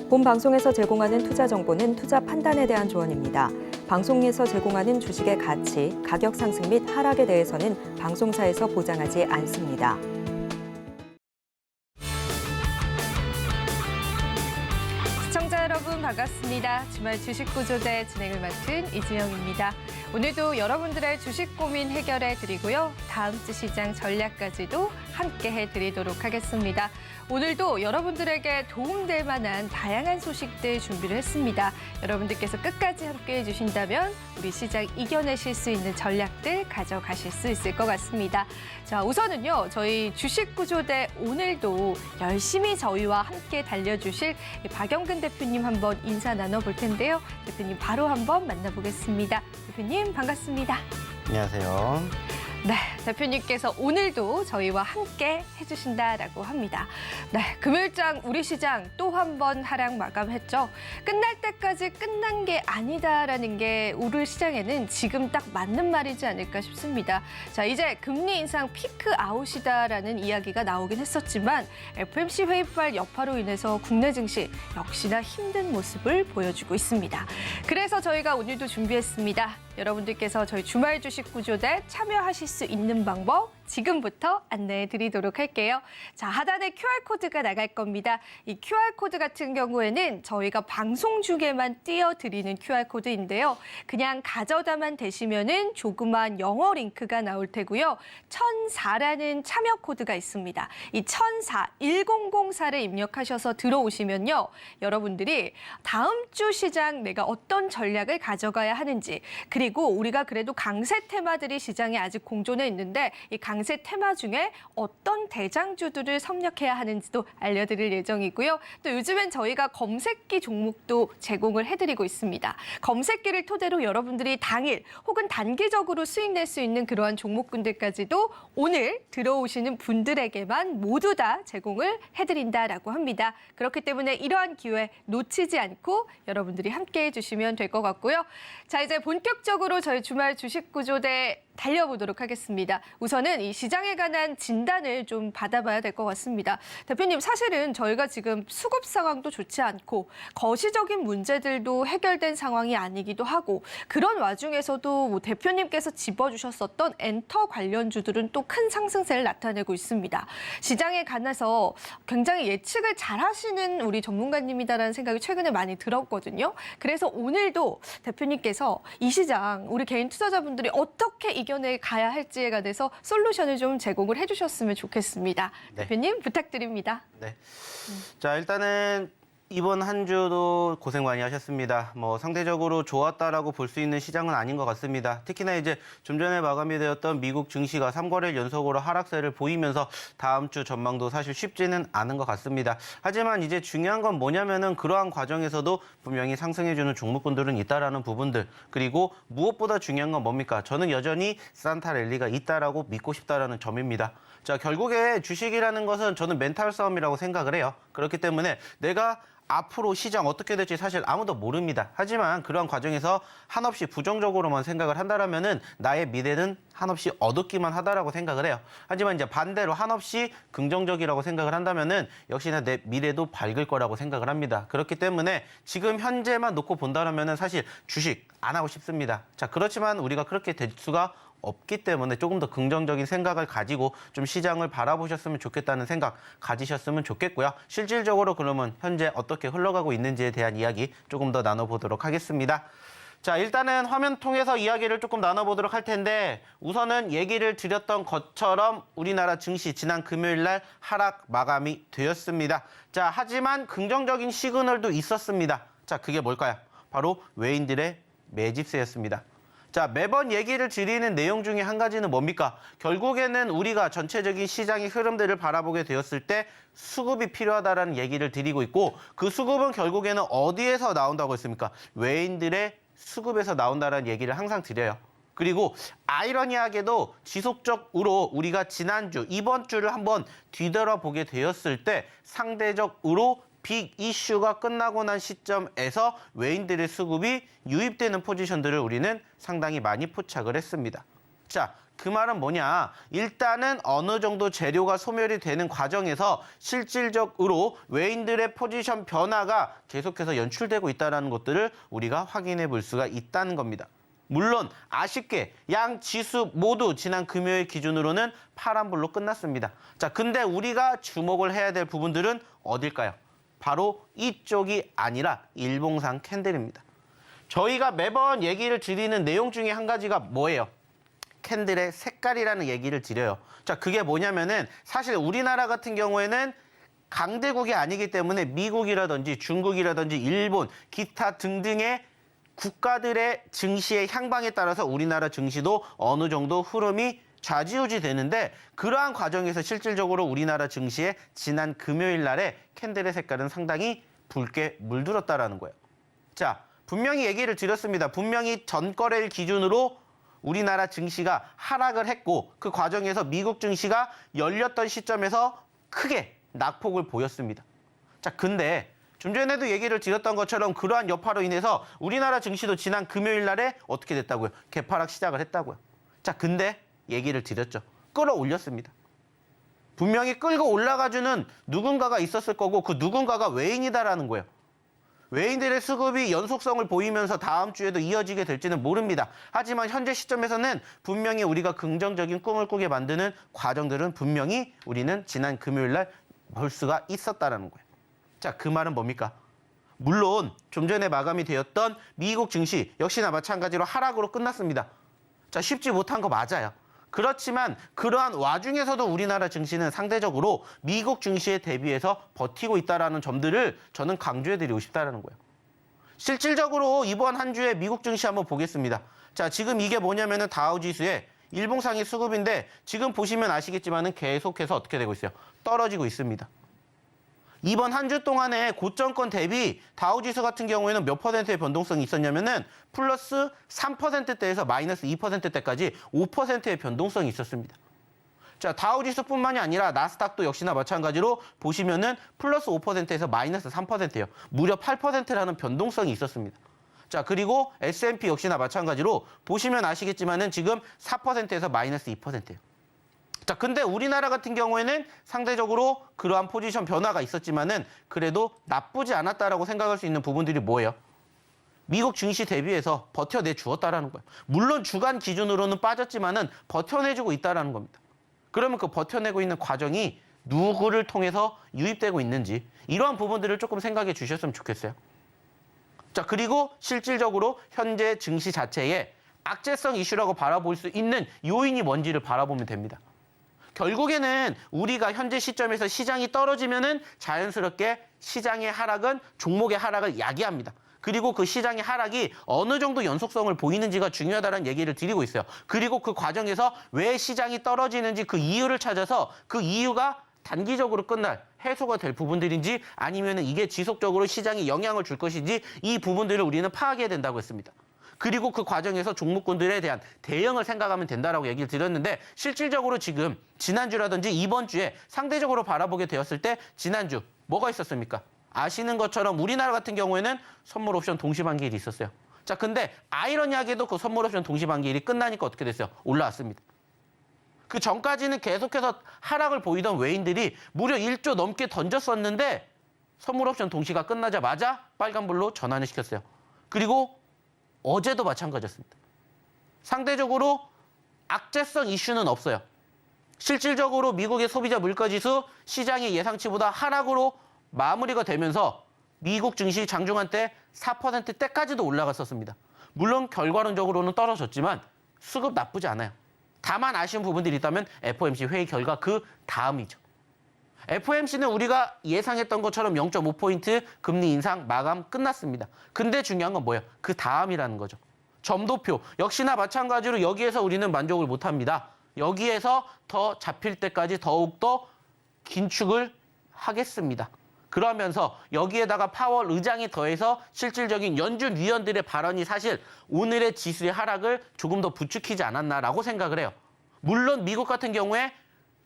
본 방송에서 제공하는 투자 정보는 투자 판단에 대한 조언입니다. 방송에서 제공하는 주식의 가치, 가격 상승 및 하락에 대해서는 방송사에서 보장하지 않습니다. 시청자 여러분 반갑습니다. 주말 주식구조대 진행을 맡은 이지영입니다. 오늘도 여러분들의 주식 고민 해결해 드리고요. 다음 주 시장 전략까지도 함께 해드리도록 하겠습니다. 오늘도 여러분들에게 도움될 만한 다양한 소식들 준비를 했습니다. 여러분들께서 끝까지 함께 해주신다면 우리 시장 이겨내실 수 있는 전략들 가져가실 수 있을 것 같습니다. 자, 우선은요. 저희 주식구조대 오늘도 열심히 저희와 함께 달려주실 박영근 대표님 한번 인사 나눠볼 텐데요. 대표님 바로 한번 만나보겠습니다. 대표님 반갑습니다. 안녕하세요. 네, 대표님께서 오늘도 저희와 함께 해주신다라고 합니다. 네, 금요일장 우리 시장 또 한 번 하락 마감했죠. 끝날 때까지 끝난 게 아니다라는 게 우리 시장에는 지금 딱 맞는 말이지 않을까 싶습니다. 자, 이제 금리 인상 피크 아웃이다라는 이야기가 나오긴 했었지만 FOMC 회의발 여파로 인해서 국내 증시 역시나 힘든 모습을 보여주고 있습니다. 그래서 저희가 오늘도 준비했습니다. 여러분들께서 저희 주말 주식 구조대 참여하실 수 있는 방법 지금부터 안내해 드리도록 할게요. 자, 하단에 QR코드가 나갈 겁니다. 이 QR코드 같은 경우에는 저희가 방송 중에만 띄워드리는 QR코드인데요. 그냥 가져다만 대시면은 조그만 영어 링크가 나올 테고요. 1004라는 참여 코드가 있습니다. 이 1004, 1004를 입력하셔서 들어오시면요. 여러분들이 다음 주 시장 내가 어떤 전략을 가져가야 하는지 그리고 우리가 그래도 강세 테마들이 시장에 아직 공존해 있는데 이 강세 테마 중에 어떤 대장주들을 섭렵해야 하는지도 알려드릴 예정이고요. 또 요즘엔 저희가 검색기 종목도 제공을 해드리고 있습니다. 검색기를 토대로 여러분들이 당일 혹은 단기적으로 수익 낼 수 있는 그러한 종목군들까지도 오늘 들어오시는 분들에게만 모두 다 제공을 해드린다라고 합니다. 그렇기 때문에 이러한 기회 놓치지 않고 여러분들이 함께해 주시면 될 것 같고요. 자, 이제 본격적으로 저희 주말 주식구조대 달려보도록 하겠습니다. 우선은 이 시장에 관한 진단을 좀 받아봐야 될 것 같습니다. 대표님, 사실은 저희가 지금 수급 상황도 좋지 않고 거시적인 문제들도 해결된 상황이 아니기도 하고 그런 와중에서도 뭐 대표님께서 짚어주셨었던 엔터 관련주들은 또 큰 상승세를 나타내고 있습니다. 시장에 관해서 굉장히 예측을 잘하시는 우리 전문가님이다라는 생각이 최근에 많이 들었거든요. 그래서 오늘도 대표님께서 이 시장 우리 개인 투자자분들이 어떻게 이겨내 가야 할지에 관해서 솔루션을 좀 제공을 해주셨으면 좋겠습니다. 네. 대표님 부탁드립니다. 네. 자, 일단은 이번 한 주도 고생 많이 하셨습니다. 상대적으로 좋았다라고 볼 수 있는 시장은 아닌 것 같습니다. 특히나 이제 좀 전에 마감이 되었던 미국 증시가 3거래일 연속으로 하락세를 보이면서 다음 주 전망도 사실 쉽지는 않은 것 같습니다. 하지만 이제 중요한 건 뭐냐면은 그러한 과정에서도 분명히 상승해주는 종목군들은 있다라는 부분들, 그리고 무엇보다 중요한 건 뭡니까? 저는 여전히 산타 랠리가 있다라고 믿고 싶다라는 점입니다. 자, 결국에 주식이라는 것은 저는 멘탈 싸움이라고 생각을 해요. 그렇기 때문에 내가 앞으로 시장 어떻게 될지 사실 아무도 모릅니다. 하지만 그러한 과정에서 한없이 부정적으로만 생각을 한다면은 나의 미래는 한없이 어둡기만 하다라고 생각을 해요. 하지만 이제 반대로 한없이 긍정적이라고 생각을 한다면은 역시나 내 미래도 밝을 거라고 생각을 합니다. 그렇기 때문에 지금 현재만 놓고 본다면은 사실 주식 안 하고 싶습니다. 자, 그렇지만 우리가 그렇게 될 수가 없기 때문에 조금 더 긍정적인 생각을 가지고 좀 시장을 바라보셨으면 좋겠다는 생각 가지셨으면 좋겠고요. 실질적으로 그러면 현재 어떻게 흘러가고 있는지에 대한 이야기 조금 더 나눠보도록 하겠습니다. 자, 일단은 화면 통해서 이야기를 조금 나눠보도록 할 텐데 우선은 얘기를 드렸던 것처럼 우리나라 증시 지난 금요일 날 하락 마감이 되었습니다. 자, 하지만 긍정적인 시그널도 있었습니다. 자, 그게 뭘까요? 바로 외인들의 매집세였습니다. 자, 매번 얘기를 드리는 내용 중에 한 가지는 뭡니까? 결국에는 우리가 전체적인 시장의 흐름들을 바라보게 되었을 때 수급이 필요하다라는 얘기를 드리고 있고 그 수급은 결국에는 어디에서 나온다고 했습니까? 외인들의 수급에서 나온다라는 얘기를 항상 드려요. 그리고 아이러니하게도 지속적으로 우리가 지난주, 이번 주를 한번 뒤돌아보게 되었을 때 상대적으로 빅 이슈가 끝나고 난 시점에서 외인들의 수급이 유입되는 포지션들을 우리는 상당히 많이 포착을 했습니다. 자, 그 말은 뭐냐? 일단은 어느 정도 재료가 소멸이 되는 과정에서 실질적으로 외인들의 포지션 변화가 계속해서 연출되고 있다는 것들을 우리가 확인해 볼 수가 있다는 겁니다. 물론 아쉽게 양 지수 모두 지난 금요일 기준으로는 파란불로 끝났습니다. 자, 근데 우리가 주목을 해야 될 부분들은 어딜까요? 바로 이쪽이 아니라 일봉상 캔들입니다. 저희가 매번 얘기를 드리는 내용 중에 한 가지가 뭐예요? 캔들의 색깔이라는 얘기를 드려요. 자, 그게 뭐냐면은 사실 우리나라 같은 경우에는 강대국이 아니기 때문에 미국이라든지 중국이라든지 일본, 기타 등등의 국가들의 증시의 향방에 따라서 우리나라 증시도 어느 정도 흐름이 좌지우지 되는데 그러한 과정에서 실질적으로 우리나라 증시의 지난 금요일 날에 캔들의 색깔은 상당히 붉게 물들었다라는 거예요. 자, 분명히 얘기를 드렸습니다. 분명히 전거래일 기준으로 우리나라 증시가 하락을 했고 그 과정에서 미국 증시가 열렸던 시점에서 크게 낙폭을 보였습니다. 자, 근데 좀 전에도 얘기를 드렸던 것처럼 그러한 여파로 인해서 우리나라 증시도 지난 금요일 날에 어떻게 됐다고요? 개파락 시작을 했다고요. 자, 근데 얘기를 드렸죠. 끌어올렸습니다. 분명히 끌고 올라가주는 누군가가 있었을 거고 그 누군가가 외인이다라는 거예요. 외인들의 수급이 연속성을 보이면서 다음 주에도 이어지게 될지는 모릅니다. 하지만 현재 시점에서는 분명히 우리가 긍정적인 꿈을 꾸게 만드는 과정들은 분명히 우리는 지난 금요일 날 볼 수가 있었다는 거예요. 자, 그 말은 뭡니까? 물론 좀 전에 마감이 되었던 미국 증시 역시나 마찬가지로 하락으로 끝났습니다. 자, 쉽지 못한 거 맞아요. 그렇지만 그러한 와중에서도 우리나라 증시는 상대적으로 미국 증시에 대비해서 버티고 있다는 점들을 저는 강조해드리고 싶다는 거예요. 실질적으로 이번 한 주에 미국 증시 한번 보겠습니다. 자, 지금 이게 뭐냐면은 다우지수의 일봉상의 수급인데 지금 보시면 아시겠지만은 계속해서 어떻게 되고 있어요? 떨어지고 있습니다. 이번 한 주 동안에 고점권 대비 다우지수 같은 경우에는 몇 퍼센트의 변동성이 있었냐면은 플러스 3%대에서 마이너스 2%대까지 5%의 변동성이 있었습니다. 자, 다우지수뿐만이 아니라 나스닥도 역시나 마찬가지로 보시면은 플러스 5%에서 마이너스 3%예요. 무려 8%라는 변동성이 있었습니다. 자, 그리고 S&P 역시나 마찬가지로 보시면 아시겠지만은 지금 4%에서 마이너스 2%예요. 자, 근데 우리나라 같은 경우에는 상대적으로 그러한 포지션 변화가 있었지만은 그래도 나쁘지 않았다라고 생각할 수 있는 부분들이 뭐예요? 미국 증시 대비해서 버텨내 주었다라는 거예요. 물론 주간 기준으로는 빠졌지만은 버텨내주고 있다라는 겁니다. 그러면 그 버텨내고 있는 과정이 누구를 통해서 유입되고 있는지 이러한 부분들을 조금 생각해 주셨으면 좋겠어요. 자, 그리고 실질적으로 현재 증시 자체에 악재성 이슈라고 바라볼 수 있는 요인이 뭔지를 바라보면 됩니다. 결국에는 우리가 현재 시점에서 시장이 떨어지면은 자연스럽게 시장의 하락은 종목의 하락을 야기합니다. 그리고 그 시장의 하락이 어느 정도 연속성을 보이는지가 중요하다는 얘기를 드리고 있어요. 그리고 그 과정에서 왜 시장이 떨어지는지 그 이유를 찾아서 그 이유가 단기적으로 끝날 해소가 될 부분들인지 아니면 이게 지속적으로 시장에 영향을 줄 것인지 이 부분들을 우리는 파악해야 된다고 했습니다. 그리고 그 과정에서 종목군들에 대한 대응을 생각하면 된다라고 얘기를 드렸는데 실질적으로 지금 지난주라든지 이번 주에 상대적으로 바라보게 되었을 때 지난주 뭐가 있었습니까? 아시는 것처럼 우리나라 같은 경우에는 선물 옵션 동시반기일이 있었어요. 자, 근데 아이러니하게도 그 선물 옵션 동시반기일이 끝나니까 어떻게 됐어요? 올라왔습니다. 그 전까지는 계속해서 하락을 보이던 외인들이 무려 1조 넘게 던졌었는데 선물 옵션 동시가 끝나자마자 빨간불로 전환을 시켰어요. 그리고 어제도 마찬가지였습니다. 상대적으로 악재성 이슈는 없어요. 실질적으로 미국의 소비자 물가지수 시장의 예상치보다 하락으로 마무리가 되면서 미국 증시 장중한 때 4%대까지도 올라갔었습니다. 물론 결과론적으로는 떨어졌지만 수급 나쁘지 않아요. 다만 아쉬운 부분들이 있다면 FOMC 회의 결과 그 다음이죠. FOMC는 우리가 예상했던 것처럼 0.5포인트 금리 인상 마감 끝났습니다. 근데 중요한 건 뭐예요? 그 다음이라는 거죠. 점도표 역시나 마찬가지로 여기에서 우리는 만족을 못합니다. 여기에서 더 잡힐 때까지 더욱더 긴축을 하겠습니다. 그러면서 여기에다가 파월 의장이 더해서 실질적인 연준 위원들의 발언이 사실 오늘의 지수의 하락을 조금 더 부추기지 않았나라고 생각을 해요. 물론 미국 같은 경우에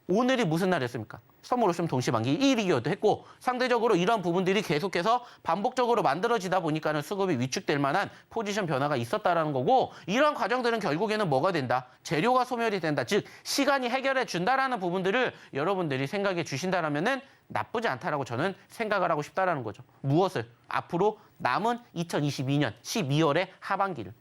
오늘이 무슨 날이었습니까? 선물 오시면 동시만기 1위기도 했고 상대적으로 이런 부분들이 계속해서 반복적으로 만들어지다 보니까는 수급이 위축될 만한 포지션 변화가 있었다라는 거고 이런 과정들은 결국에는 뭐가 된다? 재료가 소멸이 된다. 즉 시간이 해결해 준다라는 부분들을 여러분들이 생각해 주신다라면은 나쁘지 않다라고 저는 생각을 하고 싶다라는 거죠. 무엇을? 앞으로 남은 2022년 12월의 하반기를.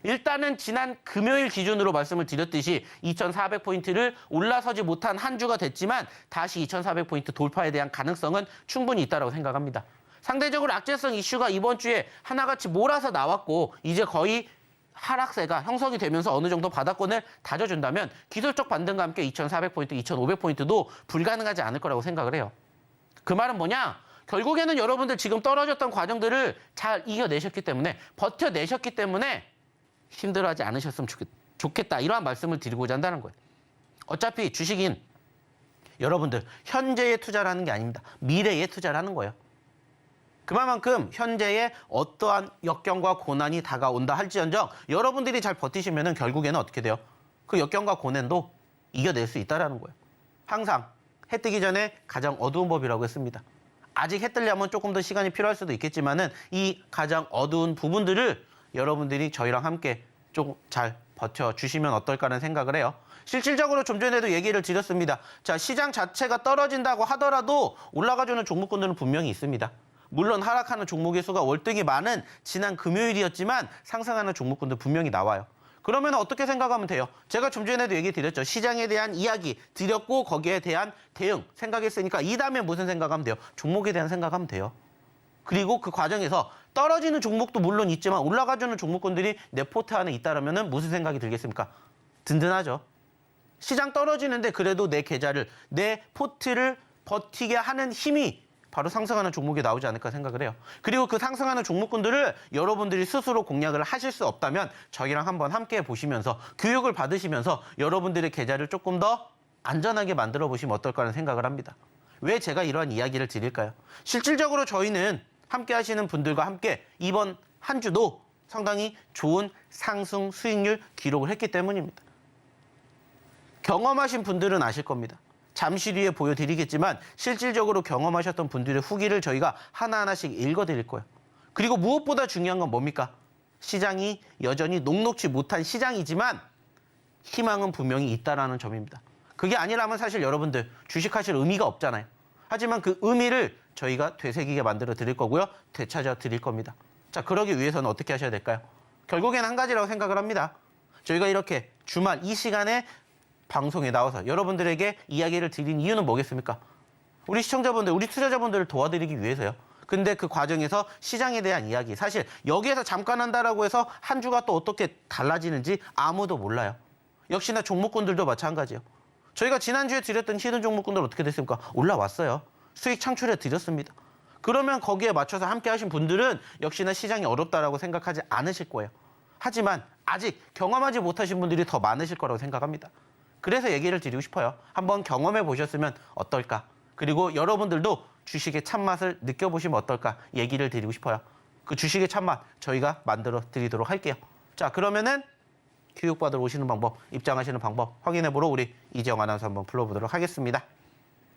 일단은 지난 금요일 기준으로 말씀을 드렸듯이 2,400포인트를 올라서지 못한 한 주가 됐지만 다시 2,400포인트 돌파에 대한 가능성은 충분히 있다고 생각합니다. 상대적으로 악재성 이슈가 이번 주에 하나같이 몰아서 나왔고 이제 거의 하락세가 형성이 되면서 어느 정도 바닥권을 다져준다면 기술적 반등과 함께 2,400포인트, 2,500포인트도 불가능하지 않을 거라고 생각을 해요. 그 말은 뭐냐? 결국에는 여러분들 지금 떨어졌던 과정들을 잘 이겨내셨기 때문에 버텨내셨기 때문에 힘들어하지 않으셨으면 좋겠다. 이러한 말씀을 드리고자 한다는 거예요. 어차피 주식인 여러분들 현재에 투자를 하는 게 아닙니다. 미래에 투자를 하는 거예요. 그만큼 현재에 어떠한 역경과 고난이 다가온다 할지언정 여러분들이 잘 버티시면 결국에는 어떻게 돼요? 그 역경과 고난도 이겨낼 수 있다는 거예요. 항상 해 뜨기 전에 가장 어두운 법이라고 했습니다. 아직 해 뜨려면 조금 더 시간이 필요할 수도 있겠지만은 이 가장 어두운 부분들을 여러분들이 저희랑 함께 좀 잘 버텨주시면 어떨까라는 생각을 해요. 실질적으로 좀 전에도 얘기를 드렸습니다. 자, 시장 자체가 떨어진다고 하더라도 올라가주는 종목군들은 분명히 있습니다. 물론 하락하는 종목의 수가 월등히 많은 지난 금요일이었지만 상승하는 종목군들 분명히 나와요. 그러면 어떻게 생각하면 돼요? 제가 좀 전에도 얘기 드렸죠. 시장에 대한 이야기 드렸고 거기에 대한 대응 생각했으니까 이 다음에 무슨 생각하면 돼요? 종목에 대한 생각하면 돼요. 그리고 그 과정에서 떨어지는 종목도 물론 있지만 올라가주는 종목군들이 내 포트 안에 있다라면 무슨 생각이 들겠습니까? 든든하죠. 시장 떨어지는데 그래도 내 계좌를, 내 포트를 버티게 하는 힘이 바로 상승하는 종목이 나오지 않을까 생각을 해요. 그리고 그 상승하는 종목군들을 여러분들이 스스로 공략을 하실 수 없다면 저희랑 한번 함께 보시면서 교육을 받으시면서 여러분들의 계좌를 조금 더 안전하게 만들어 보시면 어떨까 하는 생각을 합니다. 왜 제가 이러한 이야기를 드릴까요? 실질적으로 저희는 함께 하시는 분들과 함께 이번 한 주도 상당히 좋은 상승 수익률 기록을 했기 때문입니다. 경험하신 분들은 아실 겁니다. 잠시 뒤에 보여드리겠지만 실질적으로 경험하셨던 분들의 후기를 저희가 하나하나씩 읽어드릴 거예요. 그리고 무엇보다 중요한 건 뭡니까? 시장이 여전히 녹록지 못한 시장이지만 희망은 분명히 있다는 점입니다. 그게 아니라면 사실 여러분들 주식하실 의미가 없잖아요. 하지만 그 의미를 저희가 되새기게 만들어 드릴 거고요. 되찾아 드릴 겁니다. 자, 그러기 위해서는 어떻게 하셔야 될까요? 결국에는 한 가지라고 생각을 합니다. 저희가 이렇게 주말 이 시간에 방송에 나와서 여러분들에게 이야기를 드린 이유는 뭐겠습니까? 우리 시청자분들, 우리 투자자분들을 도와드리기 위해서요. 근데 그 과정에서 시장에 대한 이야기, 사실 여기에서 잠깐 한다라고 해서 한 주가 또 어떻게 달라지는지 아무도 몰라요. 역시나 종목군들도 마찬가지예요. 저희가 지난주에 드렸던 히든 종목군들 어떻게 됐습니까? 올라왔어요. 수익 창출해 드렸습니다. 그러면 거기에 맞춰서 함께 하신 분들은 역시나 시장이 어렵다라고 생각하지 않으실 거예요. 하지만 아직 경험하지 못하신 분들이 더 많으실 거라고 생각합니다. 그래서 얘기를 드리고 싶어요. 한번 경험해 보셨으면 어떨까? 그리고 여러분들도 주식의 참맛을 느껴보시면 어떨까? 얘기를 드리고 싶어요. 그 주식의 참맛 저희가 만들어 드리도록 할게요. 자, 그러면은 교육받으러 오시는 방법, 입장하시는 방법 확인해보러 우리 이재영 아나운서 한번 불러보도록 하겠습니다.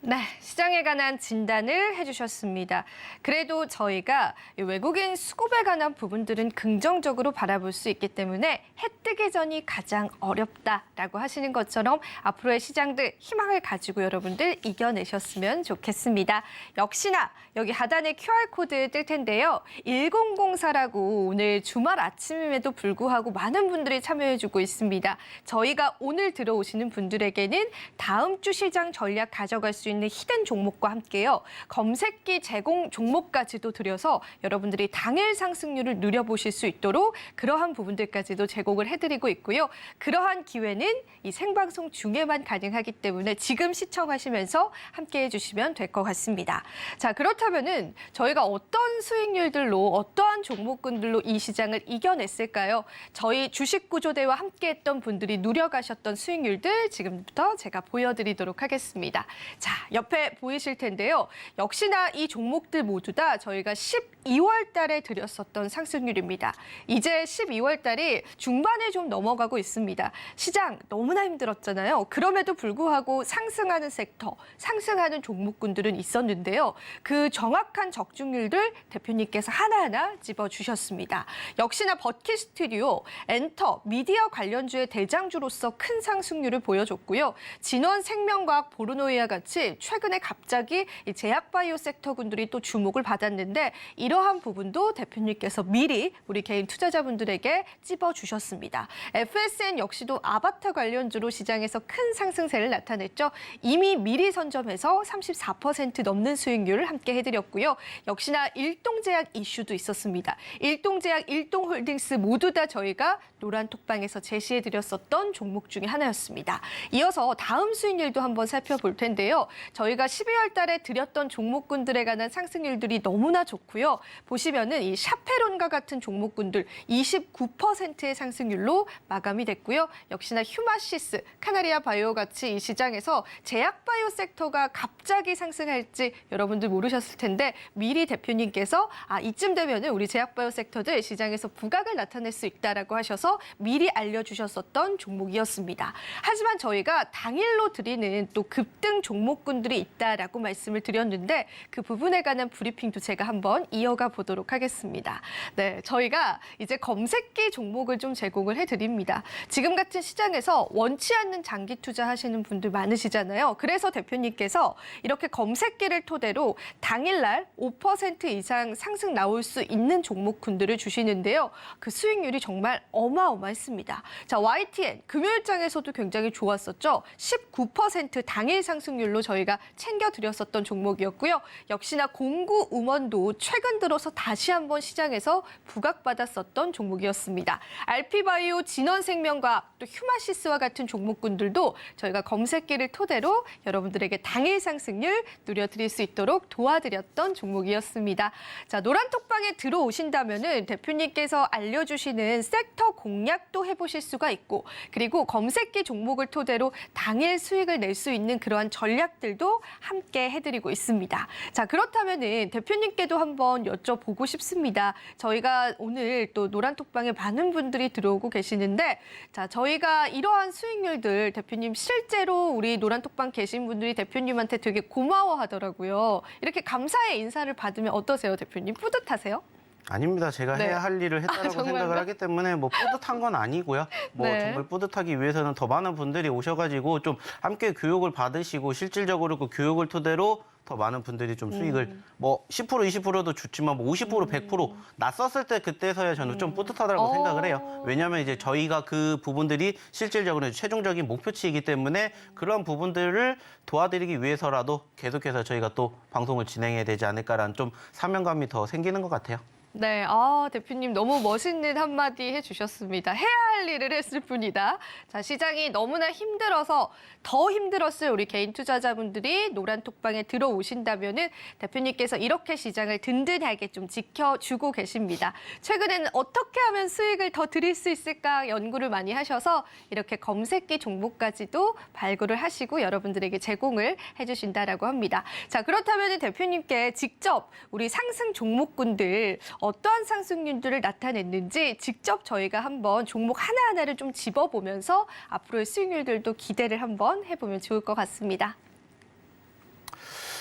네, 시장에 관한 진단을 해주셨습니다. 그래도 저희가 외국인 수급에 관한 부분들은 긍정적으로 바라볼 수 있기 때문에 해 뜨기 전이 가장 어렵다라고 하시는 것처럼 앞으로의 시장들 희망을 가지고 여러분들 이겨내셨으면 좋겠습니다. 역시나 여기 하단에 QR코드 뜰 텐데요. 1004라고 오늘 주말 아침임에도 불구하고 많은 분들이 참여해주고 있습니다. 저희가 오늘 들어오시는 분들에게는 다음 주 시장 전략 가져갈 수 있는 히든 종목과 함께요. 검색기 제공 종목까지도 드려서 여러분들이 당일 상승률을 누려보실 수 있도록 그러한 부분들까지도 제공을 해드리고 있고요. 그러한 기회는 이 생방송 중에만 가능하기 때문에 지금 시청하시면서 함께해 주시면 될 것 같습니다. 자, 그렇다면은 저희가 어떤 수익률들로 어떠한 종목군들로 이 시장을 이겨냈을까요? 저희 주식구조대와 함께했던 분들이 누려가셨던 수익률들 지금부터 제가 보여드리도록 하겠습니다. 자, 옆에 보이실 텐데요. 역시나 이 종목들 모두 다 저희가 12월 달에 드렸었던 상승률입니다. 이제 12월 달이 중반에 좀 넘어가고 있습니다. 시장 너무나 힘들었잖아요. 그럼에도 불구하고 상승하는 섹터, 상승하는 종목군들은 있었는데요. 그 정확한 적중률들 대표님께서 하나하나 짚어주셨습니다. 역시나 버킷 스튜디오, 엔터, 미디어 관련주의 대장주로서 큰 상승률을 보여줬고요. 진원 생명과학 보르노이와 같이 최근에 갑자기 이 제약바이오 섹터군들이 또 주목을 받았는데 이러한 부분도 대표님께서 미리 우리 개인 투자자분들에게 찝어주셨습니다. FSN 역시도 아바타 관련주로 시장에서 큰 상승세를 나타냈죠. 이미 미리 선점해서 34% 넘는 수익률을 함께 해드렸고요. 역시나 일동제약 이슈도 있었습니다. 일동제약, 일동홀딩스 모두 다 저희가 노란톡방에서 제시해드렸었던 종목 중에 하나였습니다. 이어서 다음 수익률도 한번 살펴볼 텐데요. 저희가 12월 달에 드렸던 종목군들에 관한 상승률들이 너무나 좋고요. 보시면은 이 샤페론과 같은 종목군들 29%의 상승률로 마감이 됐고요. 역시나 휴마시스, 카나리아 바이오 같이 이 시장에서 제약 바이오 섹터가 갑자기 상승할지 여러분들 모르셨을 텐데 미리 대표님께서 이쯤 되면은 우리 제약 바이오 섹터들 시장에서 부각을 나타낼 수 있다라고 하셔서 미리 알려주셨었던 종목이었습니다. 하지만 저희가 당일로 드리는 또 급등 종목군들이 있다라고 말씀을 드렸는데 그 부분에 관한 브리핑도 제가 한번 이어가 보도록 하겠습니다. 네, 저희가 이제 검색기 종목을 좀 제공을 해드립니다. 지금 같은 시장에서 원치 않는 장기 투자하시는 분들 많으시잖아요. 그래서 대표님께서 이렇게 검색기를 토대로 당일날 5% 이상 상승 나올 수 있는 종목군들을 주시는데요. 그 수익률이 정말 어마어마했습니다. 자, YTN 금요일장에서도 굉장히 좋았었죠. 19% 당일 상승률로 저희가 챙겨드렸었던 종목이었고요. 역시나 공구 음원도 최근 들어서 다시 한번 시장에서 부각받았었던 종목이었습니다. 알피바이오, 진원생명과학, 또 휴마시스와 같은 종목군들도 저희가 검색기를 토대로 여러분들에게 당일 상승률 누려드릴 수 있도록 도와드렸던 종목이었습니다. 자, 노란톡방에 들어오신다면은 대표님께서 알려주시는 섹터 공략도 해보실 수가 있고 그리고 검색기 종목을 토대로 당일 수익을 낼 수 있는 그러한 전략들도 함께 해드리고 있습니다. 자, 그렇다면은 대표님께도 한번 여쭤보고 싶습니다. 저희가 오늘 또 노란톡방에 많은 분들이 들어오고 계시는데 자, 저희가 이러한 수익률들 대표님 실제로 우리 노란톡방 계신 분들이 대표님한테 되게 고마워하더라고요. 이렇게 감사의 인사를 받으면 어떠세요, 대표님? 뿌듯하세요? 아닙니다. 제가 네. 해야 할 일을 했다라고 정말요? 생각을 하기 때문에 뭐 뿌듯한 건 아니고요. 뭐 네. 정말 뿌듯하기 위해서는 더 많은 분들이 오셔가지고 좀 함께 교육을 받으시고 실질적으로 그 교육을 토대로 더 많은 분들이 좀 수익을 뭐 10%, 20%도 좋지만 뭐 50%, 100% 났었을 때 그때서야 저는 좀 뿌듯하다고 생각을 해요. 왜냐하면 이제 저희가 그 부분들이 실질적으로 최종적인 목표치이기 때문에 그런 부분들을 도와드리기 위해서라도 계속해서 저희가 또 방송을 진행해야 되지 않을까라는 좀 사명감이 더 생기는 것 같아요. 네, 대표님 너무 멋있는 한마디 해주셨습니다. 해야 할 일을 했을 뿐이다. 자, 시장이 너무나 힘들어서 더 힘들었을 우리 개인 투자자분들이 노란톡방에 들어오신다면은 대표님께서 이렇게 시장을 든든하게 좀 지켜주고 계십니다. 최근에는 어떻게 하면 수익을 더 드릴 수 있을까 연구를 많이 하셔서 이렇게 검색기 종목까지도 발굴을 하시고 여러분들에게 제공을 해주신다라고 합니다. 자, 그렇다면 대표님께 직접 우리 상승 종목군들 어떠한 상승률들을 나타냈는지 직접 저희가 한번 종목 하나하나를 좀 집어보면서 앞으로의 수익률들도 기대를 한번 해보면 좋을 것 같습니다.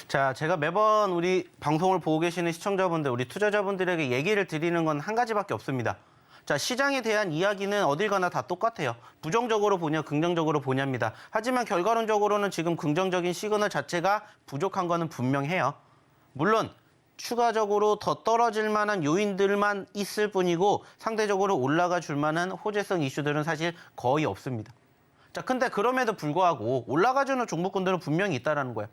자, 제가 매번 우리 방송을 보고 계시는 시청자분들, 우리 투자자분들에게 얘기를 드리는 건 한 가지밖에 없습니다. 자, 시장에 대한 이야기는 어딜 가나 다 똑같아요. 부정적으로 보냐, 긍정적으로 보냐입니다. 하지만 결과론적으로는 지금 긍정적인 시그널 자체가 부족한 거는 분명해요. 물론 추가적으로 더 떨어질 만한 요인들만 있을 뿐이고 상대적으로 올라가 줄 만한 호재성 이슈들은 사실 거의 없습니다. 자, 근데 그럼에도 불구하고 올라가주는 종목군들은 분명히 있다는 거예요.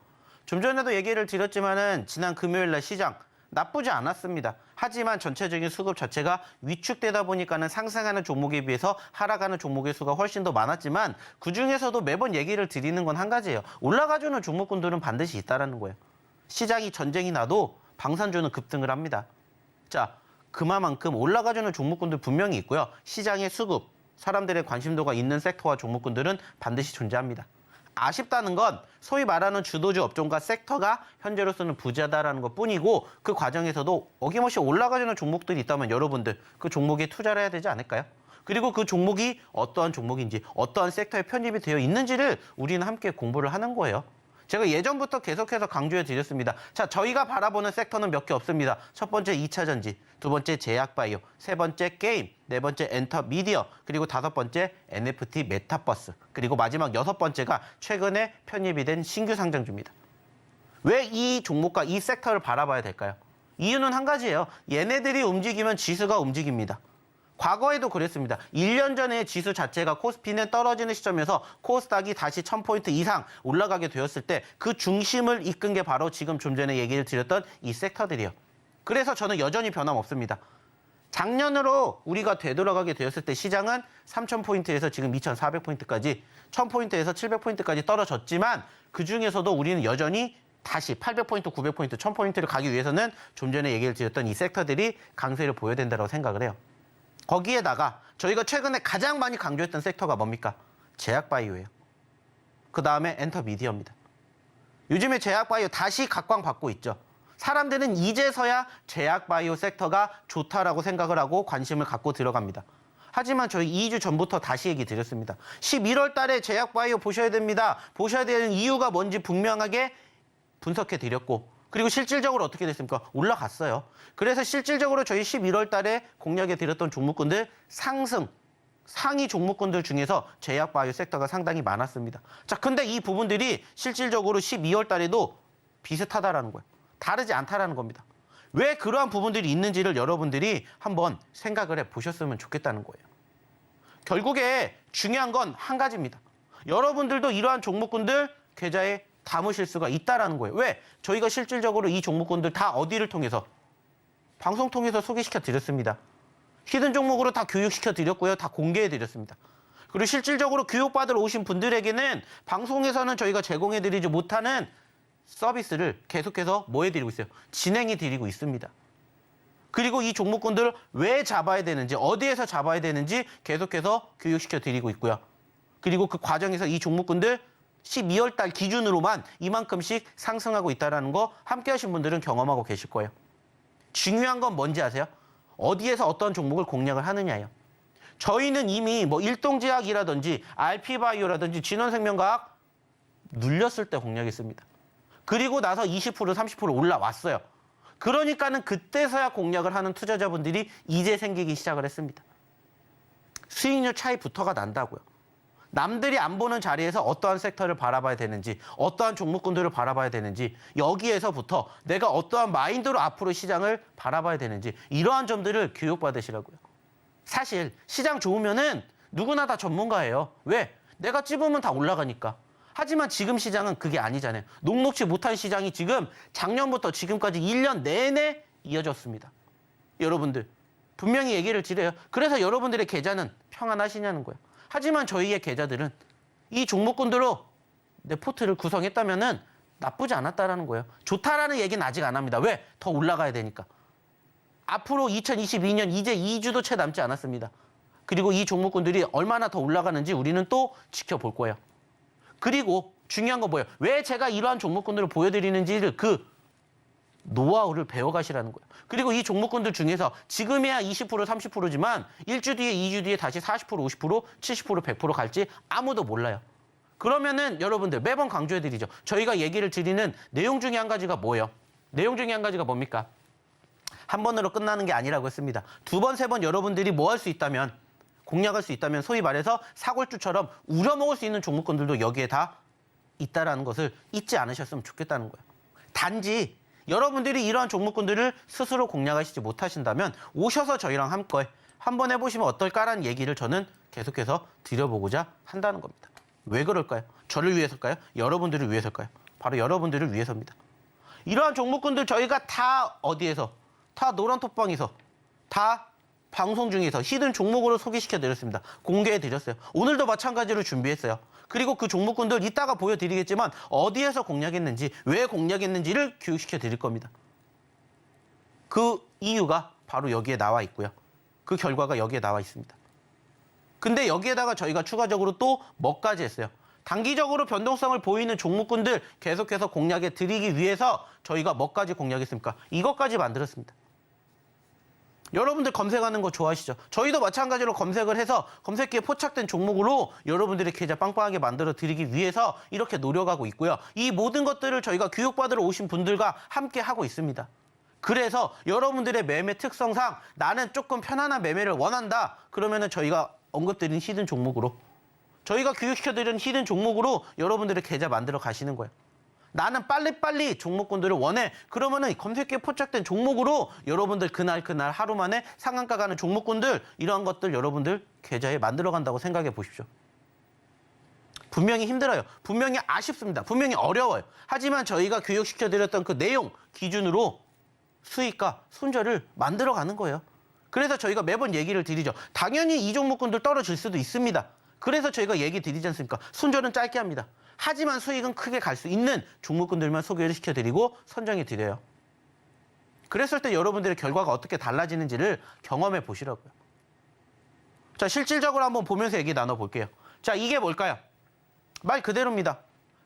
좀 전에도 얘기를 드렸지만은 지난 금요일 날 시장 나쁘지 않았습니다. 하지만 전체적인 수급 자체가 위축되다 보니까는 상승하는 종목에 비해서 하락하는 종목의 수가 훨씬 더 많았지만 그중에서도 매번 얘기를 드리는 건 한 가지예요. 올라가주는 종목군들은 반드시 있다는 거예요. 시장이 전쟁이 나도 방산주는 급등을 합니다. 자, 그만큼 올라가주는 종목군들 분명히 있고요. 시장의 수급, 사람들의 관심도가 있는 섹터와 종목군들은 반드시 존재합니다. 아쉽다는 건 소위 말하는 주도주 업종과 섹터가 현재로서는 부재하다라는 것 뿐이고 그 과정에서도 어김없이 올라가주는 종목들이 있다면 여러분들 그 종목에 투자를 해야 되지 않을까요? 그리고 그 종목이 어떠한 종목인지 어떠한 섹터에 편입이 되어 있는지를 우리는 함께 공부를 하는 거예요. 제가 예전부터 계속해서 강조해 드렸습니다. 자, 저희가 바라보는 섹터는 몇 개 없습니다. 첫 번째 2차 전지, 두 번째 제약바이오, 세 번째 게임, 네 번째 엔터 미디어, 그리고 다섯 번째 NFT 메타버스, 그리고 마지막 여섯 번째가 최근에 편입이 된 신규 상장주입니다. 왜 이 종목과 이 섹터를 바라봐야 될까요? 이유는 한 가지예요. 얘네들이 움직이면 지수가 움직입니다. 과거에도 그랬습니다. 1년 전에 지수 자체가 코스피는 떨어지는 시점에서 코스닥이 다시 1000포인트 이상 올라가게 되었을 때 그 중심을 이끈 게 바로 지금 좀 전에 얘기를 드렸던 이 섹터들이에요. 그래서 저는 여전히 변함없습니다. 작년으로 우리가 되돌아가게 되었을 때 시장은 3000포인트에서 지금 2400포인트까지 1000포인트에서 700포인트까지 떨어졌지만 그중에서도 우리는 여전히 다시 800포인트, 900포인트, 1000포인트를 가기 위해서는 좀 전에 얘기를 드렸던 이 섹터들이 강세를 보여야 된다고 생각을 해요. 거기에다가 저희가 최근에 가장 많이 강조했던 섹터가 뭡니까? 제약바이오예요. 그 다음에 엔터미디어입니다. 요즘에 제약바이오 다시 각광받고 있죠. 사람들은 이제서야 제약바이오 섹터가 좋다라고 생각을 하고 관심을 갖고 들어갑니다. 하지만 저희 2주 전부터 다시 얘기 드렸습니다. 11월 달에 제약바이오 보셔야 됩니다. 보셔야 되는 이유가 뭔지 분명하게 분석해 드렸고 그리고 실질적으로 어떻게 됐습니까? 올라갔어요. 그래서 실질적으로 저희 11월 달에 공략해 드렸던 종목군들 상위 종목군들 중에서 제약바이오 섹터가 상당히 많았습니다. 자, 근데 이 부분들이 실질적으로 12월 달에도 비슷하다라는 거예요. 다르지 않다라는 겁니다. 왜 그러한 부분들이 있는지를 여러분들이 한번 생각을 해 보셨으면 좋겠다는 거예요. 결국에 중요한 건 한 가지입니다. 여러분들도 이러한 종목군들 계좌에 담으실 수가 있다라는 거예요. 왜? 저희가 실질적으로 이 종목군들 다 어디를 통해서? 방송 통해서 소개시켜 드렸습니다. 히든 종목으로 다 교육시켜 드렸고요. 다 공개해 드렸습니다. 그리고 실질적으로 교육받으러 오신 분들에게는 방송에서는 저희가 제공해 드리지 못하는 서비스를 계속해서 뭐 해드리고 있어요? 진행해 드리고 있습니다. 그리고 이 종목군들을 왜 잡아야 되는지, 어디에서 잡아야 되는지 계속해서 교육시켜 드리고 있고요. 그리고 그 과정에서 이 종목군들 12월 달 기준으로만 이만큼씩 상승하고 있다는 거 함께 하신 분들은 경험하고 계실 거예요. 중요한 건 뭔지 아세요? 어디에서 어떤 종목을 공략을 하느냐예요. 저희는 이미 뭐 일동제약이라든지 RP바이오라든지 진원생명과학 눌렸을 때 공략했습니다. 그리고 나서 20% 30% 올라왔어요. 그러니까는 그때서야 공략을 하는 투자자분들이 이제 생기기 시작을 했습니다. 수익률 차이부터가 난다고요. 남들이 안 보는 자리에서 어떠한 섹터를 바라봐야 되는지, 어떠한 종목군들을 바라봐야 되는지, 여기에서부터 내가 어떠한 마인드로 앞으로 시장을 바라봐야 되는지 이러한 점들을 교육받으시라고요. 사실 시장 좋으면은 누구나 다 전문가예요. 왜? 내가 찝으면 다 올라가니까. 하지만 지금 시장은 그게 아니잖아요. 녹록지 못한 시장이 지금 작년부터 지금까지 1년 내내 이어졌습니다. 여러분들 분명히 얘기를 드려요. 그래서 여러분들의 계좌는 평안하시냐는 거예요. 하지만 저희의 계좌들은 이 종목군들로 내 포트를 구성했다면은 나쁘지 않았다라는 거예요. 좋다라는 얘기는 아직 안 합니다. 왜? 더 올라가야 되니까. 앞으로 2022년 이제 2주도 채 남지 않았습니다. 그리고 이 종목군들이 얼마나 더 올라가는지 우리는 또 지켜볼 거예요. 그리고 중요한 건 뭐예요? 왜 제가 이러한 종목군들을 보여드리는지를 그 노하우를 배워가시라는 거예요. 그리고 이 종목군들 중에서 지금이야 20% 30%지만 1주 뒤에 2주 뒤에 다시 40% 50% 70% 100% 갈지 아무도 몰라요. 그러면은 여러분들 매번 강조해드리죠. 저희가 얘기를 드리는 내용 중에 한 가지가 뭐예요? 내용 중에 한 가지가 뭡니까? 한 번으로 끝나는 게 아니라고 했습니다. 두 번, 세 번 여러분들이 뭐 할 수 있다면 공략할 수 있다면 소위 말해서 사골주처럼 우려먹을 수 있는 종목군들도 여기에 다 있다라는 것을 잊지 않으셨으면 좋겠다는 거예요. 단지 여러분들이 이러한 종목군들을 스스로 공략하시지 못하신다면 오셔서 저희랑 함께 한번 해보시면 어떨까라는 얘기를 저는 계속해서 드려보고자 한다는 겁니다. 왜 그럴까요? 저를 위해서일까요? 여러분들을 위해서일까요? 바로 여러분들을 위해서입니다. 이러한 종목군들 저희가 다 어디에서? 다 노란톡방에서 다 방송 중에서 히든 종목으로 소개시켜드렸습니다. 공개해드렸어요. 오늘도 마찬가지로 준비했어요. 그리고 그 종목군들 이따가 보여드리겠지만 어디에서 공략했는지, 왜 공략했는지를 교육시켜드릴 겁니다. 그 이유가 바로 여기에 나와 있고요. 그 결과가 여기에 나와 있습니다. 근데 여기에다가 저희가 추가적으로 또 뭐까지 했어요? 단기적으로 변동성을 보이는 종목군들 계속해서 공략해 드리기 위해서 저희가 뭐까지 공략했습니까? 이것까지 만들었습니다. 여러분들 검색하는 거 좋아하시죠? 저희도 마찬가지로 검색을 해서 검색기에 포착된 종목으로 여러분들의 계좌 빵빵하게 만들어 드리기 위해서 이렇게 노력하고 있고요. 이 모든 것들을 저희가 교육받으러 오신 분들과 함께 하고 있습니다. 그래서 여러분들의 매매 특성상 나는 조금 편안한 매매를 원한다. 그러면은 저희가 언급드린 히든 종목으로 저희가 교육시켜드리는 히든 종목으로 여러분들의 계좌 만들어 가시는 거예요. 나는 빨리빨리 종목군들을 원해. 그러면은 검색기에 포착된 종목으로 여러분들 그날 하루 만에 상한가 가는 종목군들 이러한 것들 여러분들 계좌에 만들어 간다고 생각해 보십시오. 분명히 힘들어요. 분명히 아쉽습니다. 분명히 어려워요. 하지만 저희가 교육시켜드렸던 그 내용 기준으로 수익과 손절을 만들어 가는 거예요. 그래서 저희가 매번 얘기를 드리죠. 당연히 이 종목군들 떨어질 수도 있습니다. 그래서 저희가 얘기 드리지 않습니까? 손절은 짧게 합니다. 하지만 수익은 크게 갈 수 있는 종목군들만 소개를 시켜드리고 선정해 드려요. 그랬을 때 여러분들의 결과가 어떻게 달라지는지를 경험해 보시라고요. 자, 실질적으로 한번 보면서 얘기 나눠볼게요. 자, 이게 뭘까요? 말 그대로입니다.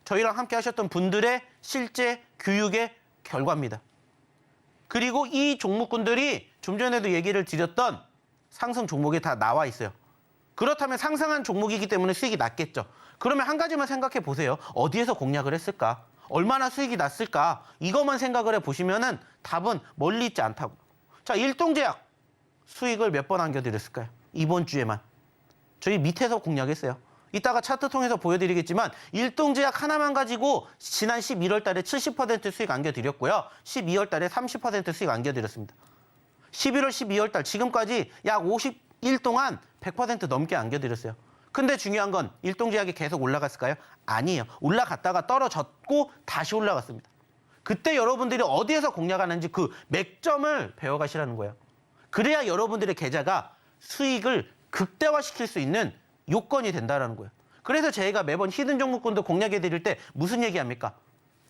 저희랑 함께 하셨던 분들의 실제 교육의 결과입니다. 그리고 이 종목군들이 좀 전에도 얘기를 드렸던 상승 종목에 다 나와 있어요. 그렇다면 상승한 종목이기 때문에 수익이 낮겠죠. 그러면 한 가지만 생각해 보세요. 어디에서 공략을 했을까? 얼마나 수익이 났을까? 이것만 생각을 해보시면은 답은 멀리 있지 않다고. 자, 일동제약 수익을 몇 번 안겨드렸을까요? 이번 주에만. 저희 밑에서 공략했어요. 이따가 차트 통해서 보여드리겠지만 일동제약 하나만 가지고 지난 11월 달에 70% 수익 안겨드렸고요. 12월 달에 30% 수익 안겨드렸습니다. 11월, 12월 달 지금까지 약 50일 동안 100% 넘게 안겨드렸어요. 근데 중요한 건 일동제약이 계속 올라갔을까요? 아니에요. 올라갔다가 떨어졌고 다시 올라갔습니다. 그때 여러분들이 어디에서 공략하는지 그 맥점을 배워가시라는 거예요. 그래야 여러분들의 계좌가 수익을 극대화시킬 수 있는 요건이 된다는 거예요. 그래서 저희가 매번 히든 종목군도 공략해 드릴 때 무슨 얘기합니까?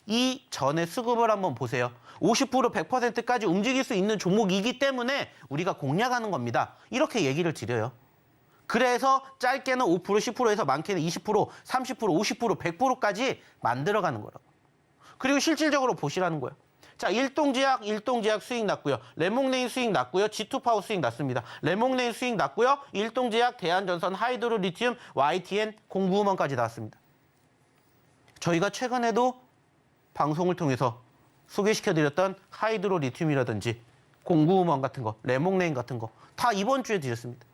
이 전에 수급을 한번 보세요. 50% 100%까지 움직일 수 있는 종목이기 때문에 우리가 공략하는 겁니다. 이렇게 얘기를 드려요. 그래서 짧게는 5%, 10%에서 많게는 20%, 30%, 50%, 100%까지 만들어가는 거라고. 그리고 실질적으로 보시라는 거예요. 자, 일동제약 수익 났고요. 레몽레인 수익 났고요. G2파워 수익 났습니다. 레몽레인 수익 났고요. 일동제약, 대한전선, 하이드로리튬, YTN, 공구음원까지 나왔습니다. 저희가 최근에도 방송을 통해서 소개시켜드렸던 하이드로리튬이라든지 공구음원 같은 거, 레몽레인 같은 거 다 이번 주에 드렸습니다.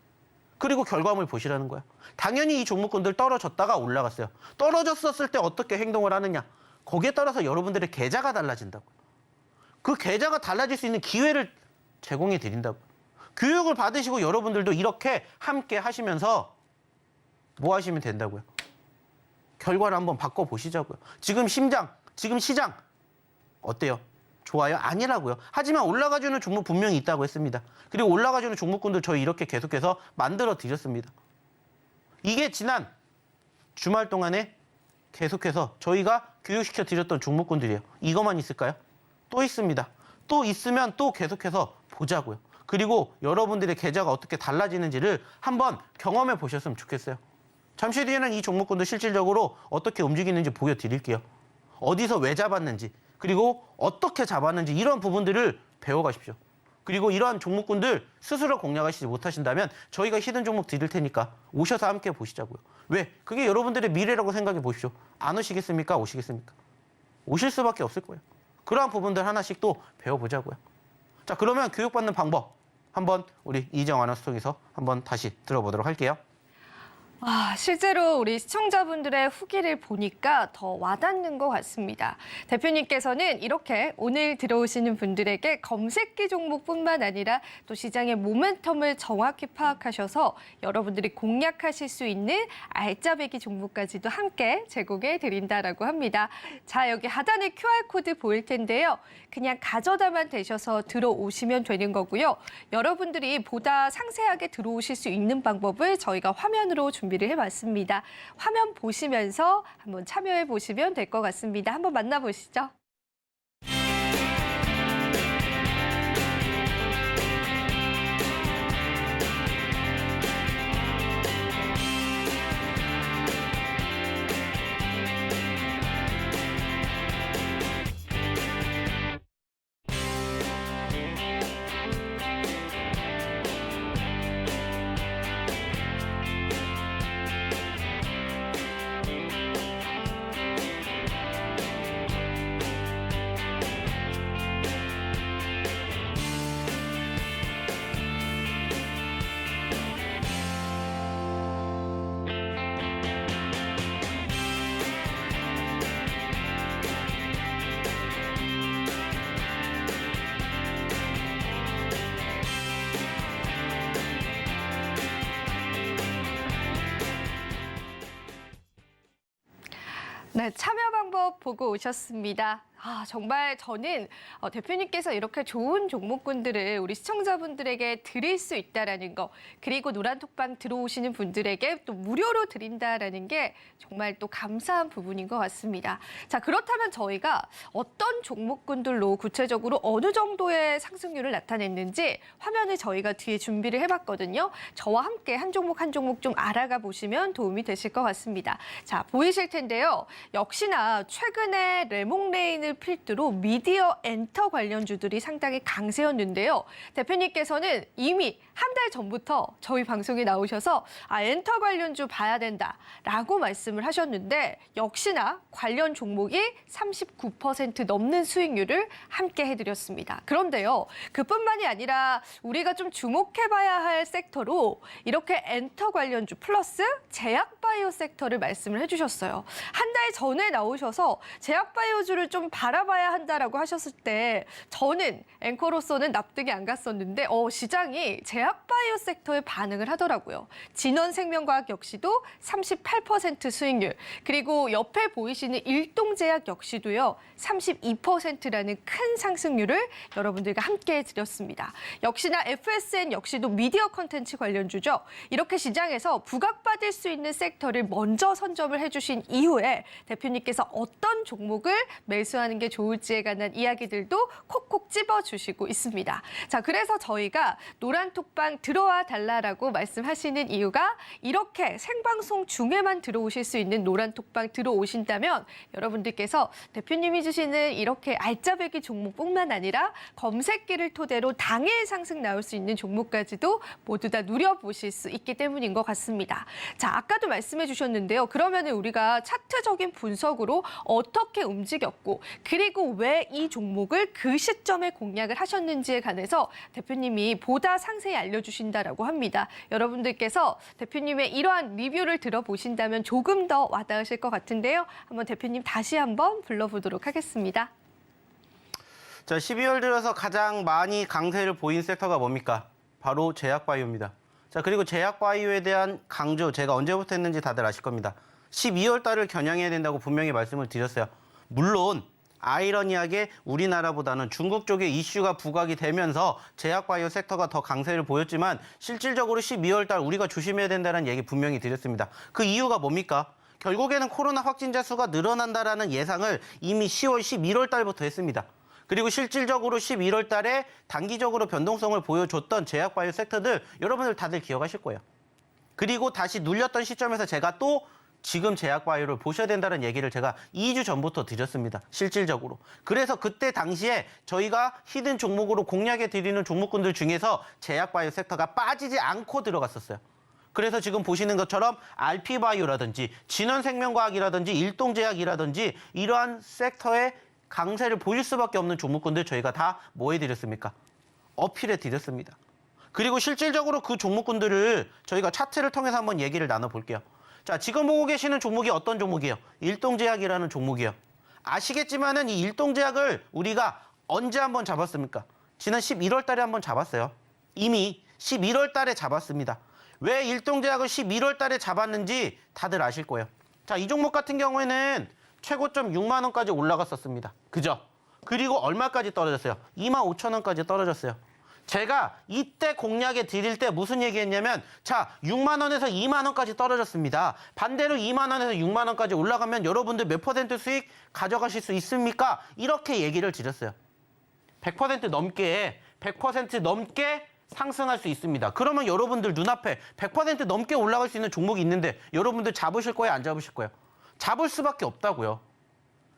그리고 결과물 보시라는 거야. 당연히 이 종목군들 떨어졌다가 올라갔어요. 떨어졌었을 때 어떻게 행동을 하느냐. 거기에 따라서 여러분들의 계좌가 달라진다고. 그 계좌가 달라질 수 있는 기회를 제공해 드린다고. 교육을 받으시고 여러분들도 이렇게 함께 하시면서 뭐 하시면 된다고요. 결과를 한번 바꿔보시자고요. 지금 시장 어때요? 좋아요? 아니라고요. 하지만 올라가주는 종목 분명히 있다고 했습니다. 그리고 올라가주는 종목군들 저희 이렇게 계속해서 만들어 드렸습니다. 이게 지난 주말 동안에 계속해서 저희가 교육시켜 드렸던 종목군들이에요. 이것만 있을까요? 또 있습니다. 또 있으면 또 계속해서 보자고요. 그리고 여러분들의 계좌가 어떻게 달라지는지를 한번 경험해 보셨으면 좋겠어요. 잠시 뒤에는 이 종목군들 실질적으로 어떻게 움직이는지 보여드릴게요. 어디서 왜 잡았는지, 그리고 어떻게 잡았는지 이런 부분들을 배워가십시오. 그리고 이러한 종목군들 스스로 공략하시지 못하신다면 저희가 히든 종목 드릴 테니까 오셔서 함께 보시자고요. 왜? 그게 여러분들의 미래라고 생각해 보십시오. 안 오시겠습니까? 오시겠습니까? 오실 수밖에 없을 거예요. 그러한 부분들 하나씩 또 배워보자고요. 자, 그러면 교육받는 방법 한번 우리 이정 아나운서 통해서 한번 다시 들어보도록 할게요. 실제로 우리 시청자분들의 후기를 보니까 더 와닿는 것 같습니다. 대표님께서는 이렇게 오늘 들어오시는 분들에게 검색기 종목뿐만 아니라 또 시장의 모멘텀을 정확히 파악하셔서 여러분들이 공략하실 수 있는 알짜배기 종목까지도 함께 제공해 드린다라고 합니다. 자, 여기 하단에 QR코드 보일 텐데요. 그냥 가져다만 대셔서 들어오시면 되는 거고요. 여러분들이 보다 상세하게 들어오실 수 있는 방법을 저희가 화면으로 준비를 해봤습니다. 화면 보시면서 한번 참여해 보시면 될 것 같습니다. 한번 만나보시죠. 네, 참여 방법 보고 오셨습니다. 정말 저는 대표님께서 이렇게 좋은 종목군들을 우리 시청자분들에게 드릴 수 있다라는 거, 그리고 노란톡방 들어오시는 분들에게 또 무료로 드린다라는 게 정말 또 감사한 부분인 것 같습니다. 자, 그렇다면 저희가 어떤 종목군들로 구체적으로 어느 정도의 상승률을 나타냈는지 화면을 저희가 뒤에 준비를 해봤거든요. 저와 함께 한 종목 한 종목 좀 알아가 보시면 도움이 되실 것 같습니다. 자, 보이실 텐데요. 역시나 최근에 레몽레인을 필두로 미디어 엔터 관련주들이 상당히 강세였는데요. 대표님께서는 이미 한 달 전부터 저희 방송에 나오셔서 엔터 관련주 봐야 된다라고 말씀을 하셨는데 역시나 관련 종목이 39% 넘는 수익률을 함께 해드렸습니다. 그런데요. 그뿐만이 아니라 우리가 좀 주목해봐야 할 섹터로 이렇게 엔터 관련주 플러스 제약바이오 섹터를 말씀을 해주셨어요. 한 달 전에 나오셔서 제약바이오주를 좀 바라봐야 한다라고 하셨을 때 저는 앵커로서는 납득이 안 갔었는데 시장이 제약바이오 섹터에 반응을 하더라고요. 진원생명과학 역시도 38% 수익률, 그리고 옆에 보이시는 일동제약 역시도요 32%라는 큰 상승률을 여러분들과 함께 해드렸습니다. 역시나 FSN 역시도 미디어 콘텐츠 관련주죠. 이렇게 시장에서 부각받을 수 있는 섹터를 먼저 선점을 해주신 이후에 대표님께서 어떤 종목을 매수하는 게 좋을지에 관한 이야기들도 콕콕 집어주시고 있습니다. 자, 그래서 저희가 노란톡방 들어와 달라라고 말씀하시는 이유가 이렇게 생방송 중에만 들어오실 수 있는 노란톡방 들어오신다면 여러분들께서 대표님이 주시는 이렇게 알짜배기 종목뿐만 아니라 검색기를 토대로 당일 상승 나올 수 있는 종목까지도 모두 다 누려보실 수 있기 때문인 것 같습니다. 자, 아까도 말씀해 주셨는데요. 그러면은 우리가 차트적인 분석으로 어떻게 움직였고 그리고 왜 이 종목을 그 시점에 공략을 하셨는지에 관해서 대표님이 보다 상세히 알려주신다라고 합니다. 여러분들께서 대표님의 이러한 리뷰를 들어보신다면 조금 더 와닿으실 것 같은데요. 한번 대표님 다시 한번 불러보도록 하겠습니다. 자, 12월 들어서 가장 많이 강세를 보인 섹터가 뭡니까? 바로 제약바이오입니다. 자, 그리고 제약바이오에 대한 강조 제가 언제부터 했는지 다들 아실 겁니다. 12월 달을 겨냥해야 된다고 분명히 말씀을 드렸어요. 물론 아이러니하게 우리나라보다는 중국 쪽에 이슈가 부각이 되면서 제약바이오 섹터가 더 강세를 보였지만 실질적으로 12월 달 우리가 조심해야 된다는 얘기 분명히 드렸습니다. 그 이유가 뭡니까? 결국에는 코로나 확진자 수가 늘어난다라는 예상을 이미 10월, 11월 달부터 했습니다. 그리고 실질적으로 11월 달에 단기적으로 변동성을 보여줬던 제약바이오 섹터들 여러분들 다들 기억하실 거예요. 그리고 다시 눌렸던 시점에서 제가 또 지금 제약바이오를 보셔야 된다는 얘기를 제가 2주 전부터 드렸습니다. 실질적으로. 그래서 그때 당시에 저희가 히든 종목으로 공략해 드리는 종목군들 중에서 제약바이오 섹터가 빠지지 않고 들어갔었어요. 그래서 지금 보시는 것처럼 RP바이오라든지 진원생명과학이라든지 일동제약이라든지 이러한 섹터의 강세를 보일 수밖에 없는 종목군들 저희가 다 뭐 해드렸습니까? 어필해 드렸습니다. 그리고 실질적으로 그 종목군들을 저희가 차트를 통해서 한번 얘기를 나눠볼게요. 자, 지금 보고 계시는 종목이 어떤 종목이에요? 일동제약이라는 종목이에요. 아시겠지만은 이 일동제약을 우리가 언제 한번 잡았습니까? 지난 11월 달에 한번 잡았어요. 이미 11월 달에 잡았습니다. 왜 일동제약을 11월 달에 잡았는지 다들 아실 거예요. 자, 이 종목 같은 경우에는 최고점 6만 원까지 올라갔었습니다. 그죠? 그리고 얼마까지 떨어졌어요? 2만 5천 원까지 떨어졌어요. 제가 이때 공략에 드릴 때 무슨 얘기했냐면 자, 6만 원에서 2만 원까지 떨어졌습니다. 반대로 2만 원에서 6만 원까지 올라가면 여러분들 몇 퍼센트 수익 가져가실 수 있습니까? 이렇게 얘기를 드렸어요. 100% 넘게 상승할 수 있습니다. 그러면 여러분들 눈앞에 100% 넘게 올라갈 수 있는 종목이 있는데 여러분들 잡으실 거예요? 안 잡으실 거예요? 잡을 수밖에 없다고요.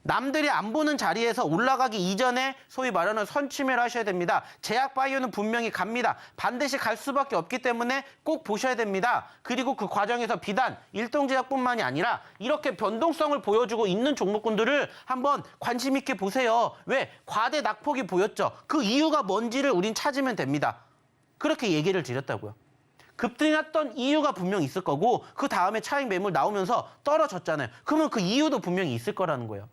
남들이 안 보는 자리에서 올라가기 이전에 소위 말하는 선취매를 하셔야 됩니다. 제약바이오는 분명히 갑니다. 반드시 갈 수밖에 없기 때문에 꼭 보셔야 됩니다. 그리고 그 과정에서 비단 일동제약뿐만이 아니라 이렇게 변동성을 보여주고 있는 종목군들을 한번 관심 있게 보세요. 왜? 과대 낙폭이 보였죠. 그 이유가 뭔지를 우린 찾으면 됩니다. 그렇게 얘기를 드렸다고요. 급등했던 이유가 분명히 있을 거고 그 다음에 차익 매물 나오면서 떨어졌잖아요. 그러면 그 이유도 분명히 있을 거라는 거예요.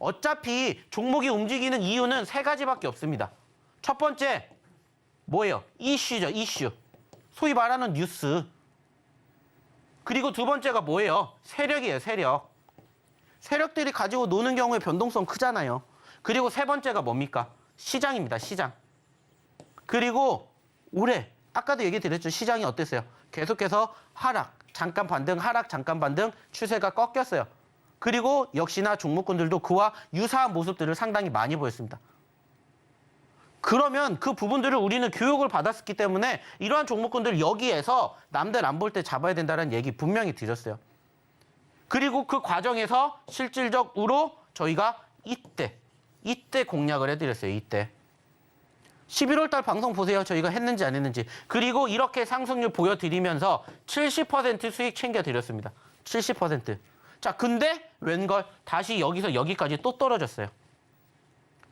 어차피 종목이 움직이는 이유는 세 가지밖에 없습니다. 첫 번째 뭐예요? 이슈죠. 이슈. 소위 말하는 뉴스. 그리고 두 번째가 뭐예요? 세력이에요. 세력. 세력들이 가지고 노는 경우에 변동성 크잖아요. 그리고 세 번째가 뭡니까? 시장입니다. 시장. 그리고 올해 아까도 얘기 드렸죠. 시장이 어땠어요? 계속해서 하락, 잠깐 반등, 하락, 잠깐 반등 추세가 꺾였어요. 그리고 역시나 종목군들도 그와 유사한 모습들을 상당히 많이 보였습니다. 그러면 그 부분들을 우리는 교육을 받았기 때문에 이러한 종목군들 여기에서 남들 안 볼 때 잡아야 된다는 얘기 분명히 드렸어요. 그리고 그 과정에서 실질적으로 저희가 이때 공략을 해드렸어요. 이때. 11월 달 방송 보세요. 저희가 했는지 안 했는지. 그리고 이렇게 상승률 보여드리면서 70% 수익 챙겨드렸습니다. 70%. 자, 근데 웬걸 다시 여기서 여기까지 또 떨어졌어요.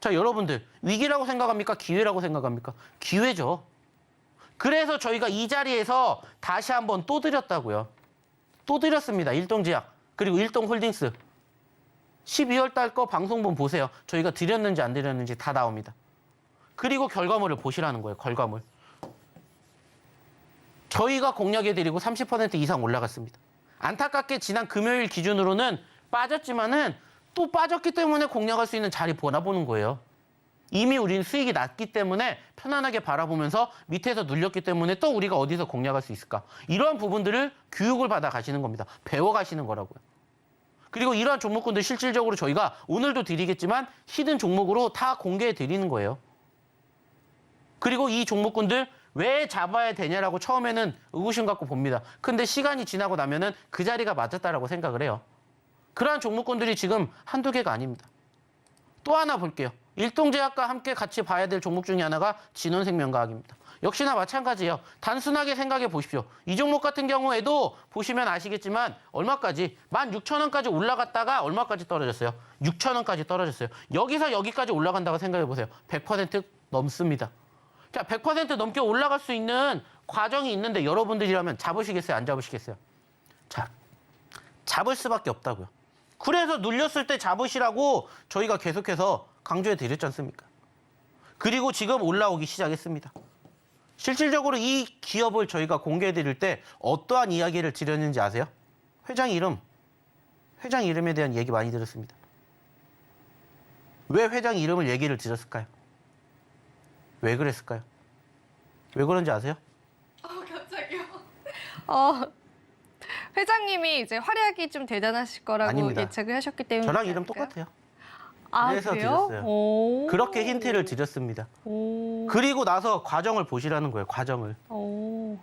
자, 여러분들 위기라고 생각합니까? 기회라고 생각합니까? 기회죠. 그래서 저희가 이 자리에서 다시 한번 또 드렸다고요. 또 드렸습니다. 일동제약 그리고 일동홀딩스. 12월 달 거 방송본 보세요. 저희가 드렸는지 안 드렸는지 다 나옵니다. 그리고 결과물을 보시라는 거예요. 결과물. 저희가 공략해드리고 30% 이상 올라갔습니다. 안타깝게 지난 금요일 기준으로는 빠졌지만은 또 빠졌기 때문에 공략할 수 있는 자리 보나보는 거예요. 이미 우리는 수익이 났기 때문에 편안하게 바라보면서 밑에서 눌렸기 때문에 또 우리가 어디서 공략할 수 있을까? 이러한 부분들을 교육을 받아 가시는 겁니다. 배워가시는 거라고요. 그리고 이러한 종목군들 실질적으로 저희가 오늘도 드리겠지만 히든 종목으로 다 공개해 드리는 거예요. 그리고 이 종목군들 왜 잡아야 되냐라고 처음에는 의구심 갖고 봅니다. 근데 시간이 지나고 나면은 그 자리가 맞았다라고 생각을 해요. 그러한 종목군들이 지금 한두 개가 아닙니다. 또 하나 볼게요. 일동제약과 함께 같이 봐야 될 종목 중에 하나가 진원생명과학입니다. 역시나 마찬가지예요. 단순하게 생각해 보십시오. 이 종목 같은 경우에도 보시면 아시겠지만 얼마까지? 16,000원까지 올라갔다가 얼마까지 떨어졌어요? 6,000원까지 떨어졌어요. 여기서 여기까지 올라간다고 생각해 보세요. 100% 넘습니다. 자, 100% 넘게 올라갈 수 있는 과정이 있는데 여러분들이라면 잡으시겠어요? 안 잡으시겠어요? 자, 잡을 수밖에 없다고요. 그래서 눌렸을 때 잡으시라고 저희가 계속해서 강조해 드렸지 않습니까? 그리고 지금 올라오기 시작했습니다. 실질적으로 이 기업을 저희가 공개해 드릴 때 어떠한 이야기를 드렸는지 아세요? 회장 이름에 대한 얘기 많이 들었습니다. 왜 회장 이름을 얘기를 드렸을까요? 왜 그랬을까요? 왜 그런지 아세요? 갑자기요. 회장님이 이제 활약이 좀 대단하실 거라고 아닙니다. 예측을 하셨기 때문에 저랑 이름 똑같아요. 아, 그래서 그래요? 드렸어요. 오. 그렇게 힌트를 드렸습니다. 오. 그리고 나서 과정을 보시라는 거예요. 과정을. 오.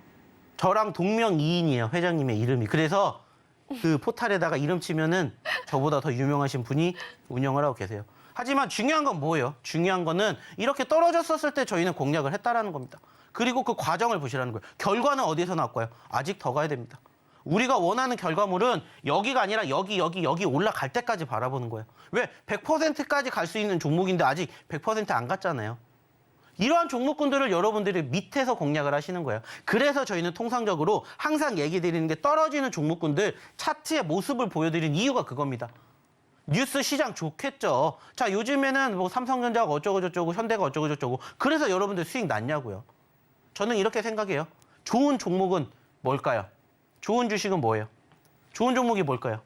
저랑 동명이인이에요. 회장님의 이름이. 그래서 그 포탈에다가 이름 치면은 저보다 더 유명하신 분이 운영을 하고 계세요. 하지만 중요한 건 뭐예요? 중요한 거는 이렇게 떨어졌었을 때 저희는 공략을 했다라는 겁니다. 그리고 그 과정을 보시라는 거예요. 결과는 어디서 나올까요? 아직 더 가야 됩니다. 우리가 원하는 결과물은 여기가 아니라 여기 올라갈 때까지 바라보는 거예요. 왜? 100%까지 갈 수 있는 종목인데 아직 100%안 갔잖아요. 이러한 종목군들을 여러분들이 밑에서 공략을 하시는 거예요. 그래서 저희는 통상적으로 항상 얘기 드리는 게 떨어지는 종목군들 차트의 모습을 보여드리는 이유가 그겁니다. 뉴스 시장 좋겠죠. 자, 요즘에는 뭐 삼성전자가 어쩌고저쩌고 현대가 어쩌고저쩌고 그래서 여러분들 수익 났냐고요. 저는 이렇게 생각해요. 좋은 종목은 뭘까요? 좋은 주식은 뭐예요? 좋은 종목이 뭘까요?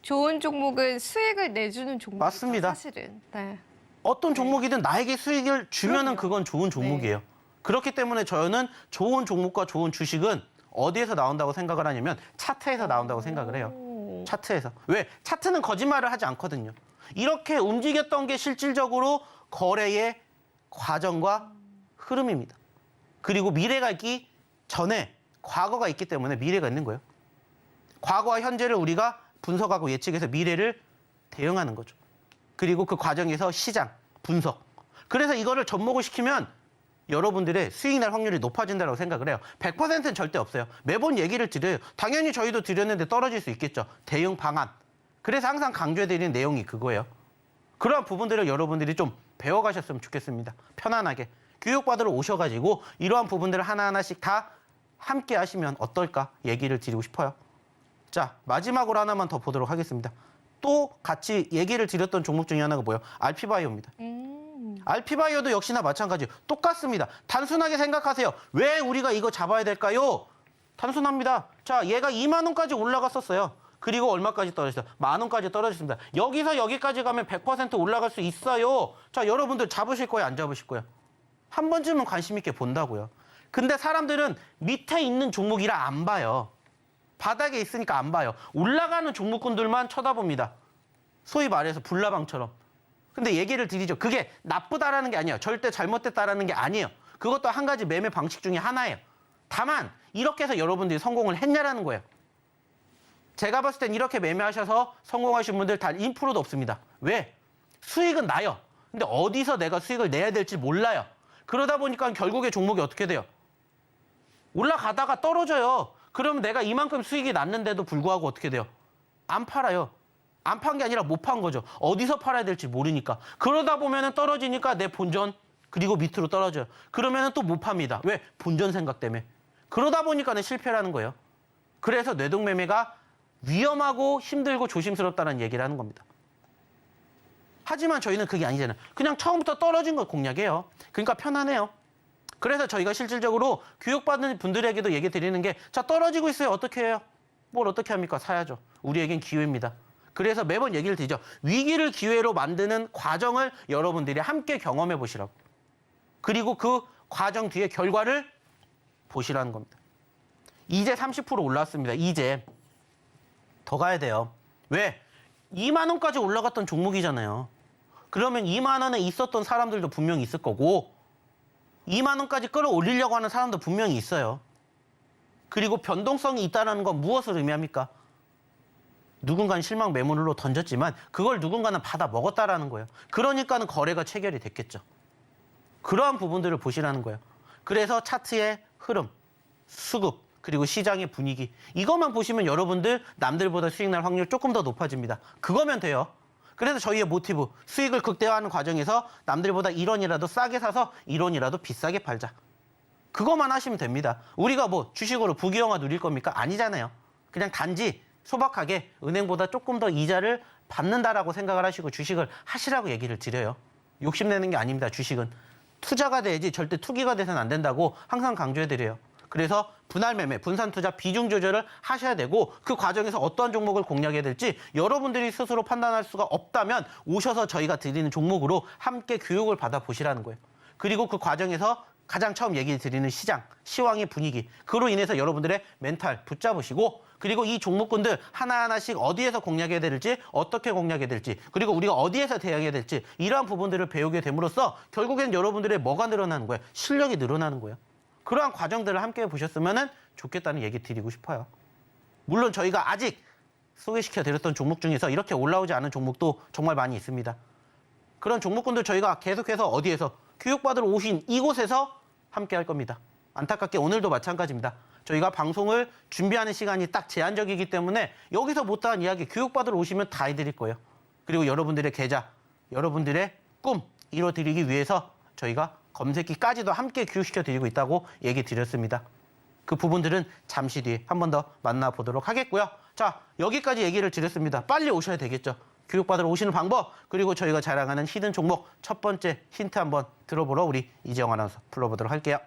좋은 종목은 수익을 내주는 종목이죠. 맞습니다. 사실은. 네. 어떤 종목이든 나에게 수익을 주면은 그럼요. 그건 좋은 종목이에요. 그렇기 때문에 저는 좋은 종목과 좋은 주식은 어디에서 나온다고 생각을 하냐면 차트에서 나온다고 생각을 해요. 오. 차트에서. 왜? 차트는 거짓말을 하지 않거든요. 이렇게 움직였던 게 실질적으로 거래의 과정과 흐름입니다. 그리고 미래가 있기 전에 과거가 있기 때문에 미래가 있는 거예요. 과거와 현재를 우리가 분석하고 예측해서 미래를 대응하는 거죠. 그리고 그 과정에서 시장, 분석. 그래서 이거를 접목을 시키면 여러분들의 수익 날 확률이 높아진다고 생각을 해요. 100%는 절대 없어요. 매번 얘기를 드려요. 당연히 저희도 드렸는데 떨어질 수 있겠죠. 대응 방안. 그래서 항상 강조해드리는 내용이 그거예요. 그러한 부분들을 여러분들이 좀 배워가셨으면 좋겠습니다. 편안하게. 교육받으러 오셔가지고 이러한 부분들을 하나하나씩 다 함께 하시면 어떨까 얘기를 드리고 싶어요. 자, 마지막으로 하나만 더 보도록 하겠습니다. 또 같이 얘기를 드렸던 종목 중에 하나가 뭐예요? 알피바이오입니다. 알피바이오도 역시나 마찬가지예요. 똑같습니다. 단순하게 생각하세요. 왜 우리가 이거 잡아야 될까요? 단순합니다. 자, 얘가 2만 원까지 올라갔었어요. 그리고 얼마까지 떨어졌어요? 10,000원까지 떨어졌습니다. 여기서 여기까지 가면 100% 올라갈 수 있어요. 자, 여러분들 잡으실 거예요? 안 잡으실 거예요? 한 번쯤은 관심 있게 본다고요. 근데 사람들은 밑에 있는 종목이라 안 봐요. 바닥에 있으니까 안 봐요. 올라가는 종목군들만 쳐다봅니다. 소위 말해서 불나방처럼. 근데 얘기를 드리죠. 그게 나쁘다라는 게 아니에요. 절대 잘못됐다라는 게 아니에요. 그것도 한 가지 매매 방식 중에 하나예요. 다만 이렇게 해서 여러분들이 성공을 했냐라는 거예요. 제가 봤을 땐 이렇게 매매하셔서 성공하신 분들 단 1%도 없습니다. 왜? 수익은 나요. 근데 어디서 내가 수익을 내야 될지 몰라요. 그러다 보니까 결국에 종목이 어떻게 돼요? 올라가다가 떨어져요. 그러면 내가 이만큼 수익이 났는데도 불구하고 어떻게 돼요? 안 팔아요. 안 판 게 아니라 못 판 거죠. 어디서 팔아야 될지 모르니까. 그러다 보면은 떨어지니까 내 본전 그리고 밑으로 떨어져요. 그러면은 또 못 팝니다. 왜? 본전 생각 때문에. 그러다 보니까는 실패라는 거예요. 그래서 뇌동매매가 위험하고 힘들고 조심스럽다는 얘기를 하는 겁니다. 하지만 저희는 그게 아니잖아요. 그냥 처음부터 떨어진 걸 공략해요. 그러니까 편안해요. 그래서 저희가 실질적으로 교육받는 분들에게도 얘기 드리는 게 자, 떨어지고 있어요. 어떻게 해요? 뭘 어떻게 합니까? 사야죠. 우리에겐 기회입니다. 그래서 매번 얘기를 드리죠. 위기를 기회로 만드는 과정을 여러분들이 함께 경험해 보시라고. 그리고 그 과정 뒤에 결과를 보시라는 겁니다. 이제 30% 올랐습니다. 이제 더 가야 돼요. 왜? 2만 원까지 올라갔던 종목이잖아요. 그러면 2만 원에 있었던 사람들도 분명히 있을 거고 2만 원까지 끌어올리려고 하는 사람도 분명히 있어요. 그리고 변동성이 있다는 건 무엇을 의미합니까? 누군가는 실망 매물로 던졌지만 그걸 누군가는 받아 먹었다라는 거예요. 그러니까는 거래가 체결이 됐겠죠. 그러한 부분들을 보시라는 거예요. 그래서 차트의 흐름, 수급, 그리고 시장의 분위기 이것만 보시면 여러분들 남들보다 수익 날 확률 조금 더 높아집니다. 그거면 돼요. 그래서 저희의 모티브, 수익을 극대화하는 과정에서 남들보다 1원이라도 싸게 사서 1원이라도 비싸게 팔자. 그것만 하시면 됩니다. 우리가 뭐 주식으로 부귀영화 누릴 겁니까? 아니잖아요. 그냥 단지 소박하게 은행보다 조금 더 이자를 받는다라고 생각을 하시고 주식을 하시라고 얘기를 드려요. 욕심내는 게 아닙니다. 주식은. 투자가 돼야지 절대 투기가 돼서는 안 된다고 항상 강조해드려요. 그래서 분할 매매, 분산 투자 비중 조절을 하셔야 되고 그 과정에서 어떠한 종목을 공략해야 될지 여러분들이 스스로 판단할 수가 없다면 오셔서 저희가 드리는 종목으로 함께 교육을 받아보시라는 거예요. 그리고 그 과정에서 가장 처음 얘기 드리는 시장, 시황의 분위기 그로 인해서 여러분들의 멘탈 붙잡으시고 그리고 이 종목군들 하나하나씩 어디에서 공략해야 될지 어떻게 공략해야 될지 그리고 우리가 어디에서 대응해야 될지 이러한 부분들을 배우게 됨으로써 결국엔 여러분들의 뭐가 늘어나는 거예요? 실력이 늘어나는 거예요. 그러한 과정들을 함께 보셨으면 좋겠다는 얘기 드리고 싶어요. 물론 저희가 아직 소개시켜드렸던 종목 중에서 이렇게 올라오지 않은 종목도 정말 많이 있습니다. 그런 종목군들 저희가 계속해서 어디에서 교육받으러 오신 이곳에서 함께 할 겁니다. 안타깝게 오늘도 마찬가지입니다. 저희가 방송을 준비하는 시간이 딱 제한적이기 때문에 여기서 못다한 이야기 교육받으러 오시면 다 해드릴 거예요. 그리고 여러분들의 계좌, 여러분들의 꿈 이뤄드리기 위해서 저희가 검색기까지도 함께 교육시켜드리고 있다고 얘기 드렸습니다. 그 부분들은 잠시 뒤에 한 번 더 만나보도록 하겠고요. 자, 여기까지 얘기를 드렸습니다. 빨리 오셔야 되겠죠. 교육받으러 오시는 방법, 그리고 저희가 자랑하는 히든 종목 첫 번째 힌트 한번 들어보러 우리 이재영 아나운서 불러보도록 할게요.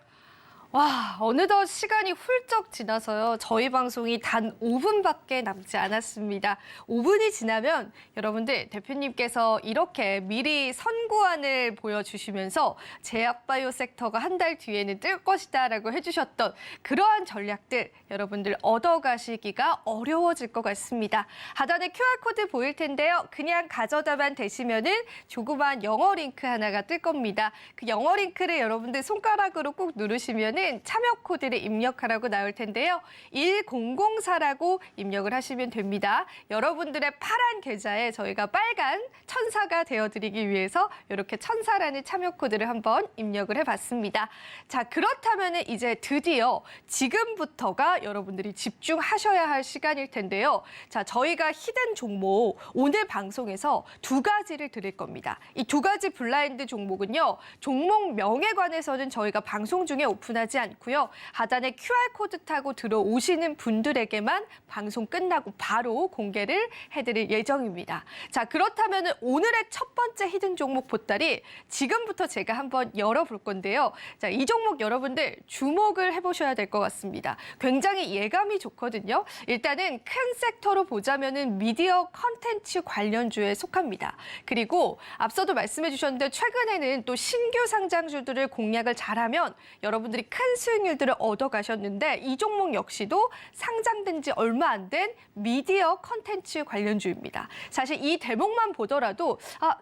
와, 어느덧 시간이 훌쩍 지나서요. 저희 방송이 단 5분밖에 남지 않았습니다. 5분이 지나면 여러분들 대표님께서 이렇게 미리 선구안을 보여주시면서 제약바이오 섹터가 한 달 뒤에는 뜰 것이다라고 해주셨던 그러한 전략들 여러분들 얻어가시기가 어려워질 것 같습니다. 하단에 QR코드 보일 텐데요. 그냥 가져다만 대시면은 조그만 영어 링크 하나가 뜰 겁니다. 그 영어 링크를 여러분들 손가락으로 꼭 누르시면은 참여 코드를 입력하라고 나올 텐데요. 1004라고 입력을 하시면 됩니다. 여러분들의 파란 계좌에 저희가 빨간 천사가 되어드리기 위해서 이렇게 천사라는 참여 코드를 한번 입력을 해봤습니다. 자, 그렇다면 이제 드디어 지금부터가 여러분들이 집중하셔야 할 시간일 텐데요. 자, 저희가 히든 종목 오늘 방송에서 2가지를 드릴 겁니다. 이 2가지 블라인드 종목은요. 종목명에 관해서는 저희가 방송 중에 오픈하지 하지 않고요. 하단에 QR코드 타고 들어오시는 분들에게만 방송 끝나고 바로 공개를 해드릴 예정입니다. 자, 그렇다면 오늘의 첫 번째 히든 종목 보따리 지금부터 제가 한번 열어볼 건데요. 자, 이 종목 여러분들 주목을 해보셔야 될 것 같습니다. 굉장히 예감이 좋거든요. 일단은 큰 섹터로 보자면은 미디어 컨텐츠 관련주에 속합니다. 그리고 앞서도 말씀해 주셨는데 최근에는 또 신규 상장주들을 공략을 잘하면 여러분들이 큰 수익률들을 얻어가셨는데 이 종목 역시도 상장된 지 얼마 안 된 미디어 컨텐츠 관련주입니다. 사실 이 대목만 보더라도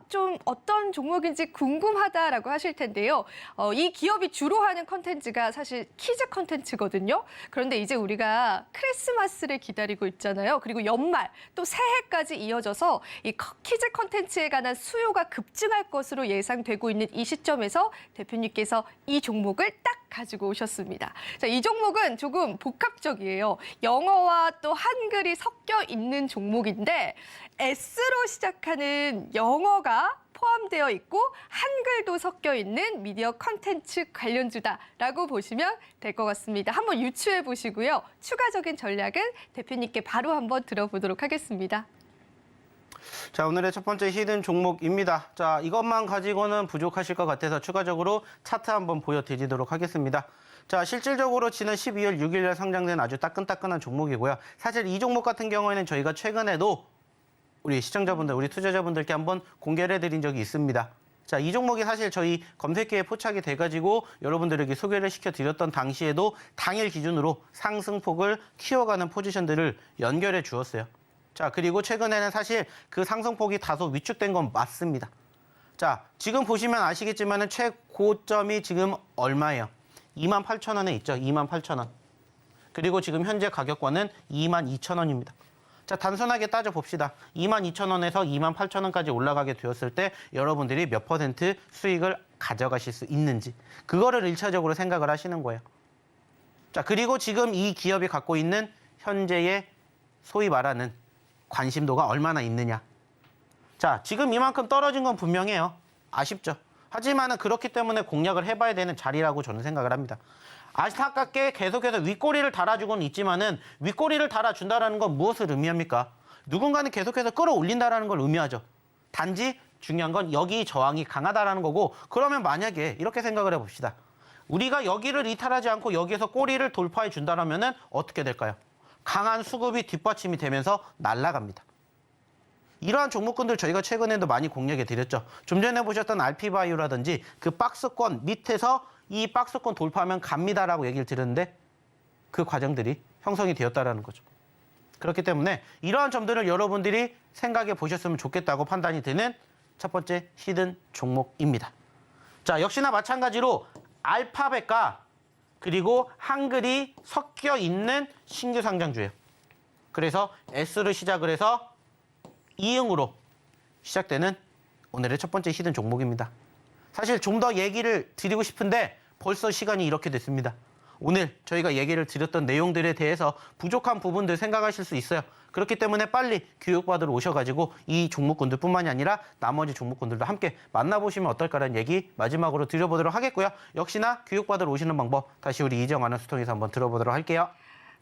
좀 어떤 종목인지 궁금하다라고 하실 텐데요. 이 기업이 주로 하는 컨텐츠가 사실 키즈 컨텐츠거든요. 그런데 이제 우리가 크리스마스를 기다리고 있잖아요. 그리고 연말 또 새해까지 이어져서 이 키즈 컨텐츠에 관한 수요가 급증할 것으로 예상되고 있는 이 시점에서 대표님께서 이 종목을 딱 가지고 오셨습니다. 자, 이 종목은 조금 복합적이에요. 영어와 또 한글이 섞여 있는 종목인데 S로 시작하는 영어가 포함되어 있고 한글도 섞여 있는 미디어 컨텐츠 관련주다라고 보시면 될 것 같습니다. 한번 유추해 보시고요. 추가적인 전략은 대표님께 바로 한번 들어보도록 하겠습니다. 자, 오늘의 첫 번째 히든 종목입니다. 자, 이것만 가지고는 부족하실 것 같아서 추가적으로 차트 한번 보여드리도록 하겠습니다. 자, 실질적으로 지난 12월 6일 날 상장된 아주 따끈따끈한 종목이고요. 사실 이 종목 같은 경우에는 저희가 최근에도 우리 시청자분들, 우리 투자자분들께 한번 공개를 해드린 적이 있습니다. 자, 이 종목이 사실 저희 검색기에 포착이 돼가지고 여러분들에게 소개를 시켜드렸던 당시에도 당일 기준으로 상승폭을 키워가는 포지션들을 연결해 주었어요. 자, 그리고 최근에는 사실 그 상승폭이 다소 위축된 건 맞습니다. 자, 지금 보시면 아시겠지만 최고점이 지금 얼마예요? 28,000원에 있죠. 28,000원. 그리고 지금 현재 가격권은 22,000원입니다. 자, 단순하게 따져봅시다. 22,000원에서 28,000원까지 올라가게 되었을 때 여러분들이 몇 퍼센트 수익을 가져가실 수 있는지 그거를 1차적으로 생각을 하시는 거예요. 자, 그리고 지금 이 기업이 갖고 있는 현재의 소위 말하는 관심도가 얼마나 있느냐. 자, 지금 이만큼 떨어진 건 분명해요. 아쉽죠. 하지만은 그렇기 때문에 공략을 해봐야 되는 자리라고 저는 생각을 합니다. 안타깝게 계속해서 윗꼬리를 달아주고는 있지만은 윗꼬리를 달아준다는 건 무엇을 의미합니까? 누군가는 계속해서 끌어올린다는 걸 의미하죠. 단지 중요한 건 여기 저항이 강하다라는 거고, 그러면 만약에 이렇게 생각을 해봅시다. 우리가 여기를 이탈하지 않고 여기에서 꼬리를 돌파해 준다면은 어떻게 될까요? 강한 수급이 뒷받침이 되면서 날아갑니다. 이러한 종목군들 저희가 최근에도 많이 공략해 드렸죠. 좀 전에 보셨던 RP바이오라든지 그 박스권 밑에서 이 박스권 돌파하면 갑니다라고 얘기를 드렸는데 그 과정들이 형성이 되었다라는 거죠. 그렇기 때문에 이러한 점들을 여러분들이 생각해 보셨으면 좋겠다고 판단이 드는 첫 번째 히든 종목입니다. 자, 역시나 마찬가지로 알파벳과 그리고 한글이 섞여 있는 신규 상장주예요. 그래서 S를 시작을 해서 이응으로 시작되는 오늘의 첫 번째 히든 종목입니다. 사실 좀 더 얘기를 드리고 싶은데 벌써 시간이 이렇게 됐습니다. 오늘 저희가 얘기를 드렸던 내용들에 대해서 부족한 부분들 생각하실 수 있어요. 그렇기 때문에 빨리 교육받으러 오셔가지고 이 종목군들뿐만이 아니라 나머지 종목군들도 함께 만나보시면 어떨까라는 얘기 마지막으로 드려보도록 하겠고요. 역시나 교육받으러 오시는 방법 다시 우리 이정 아나운서 통해서 한번 들어보도록 할게요.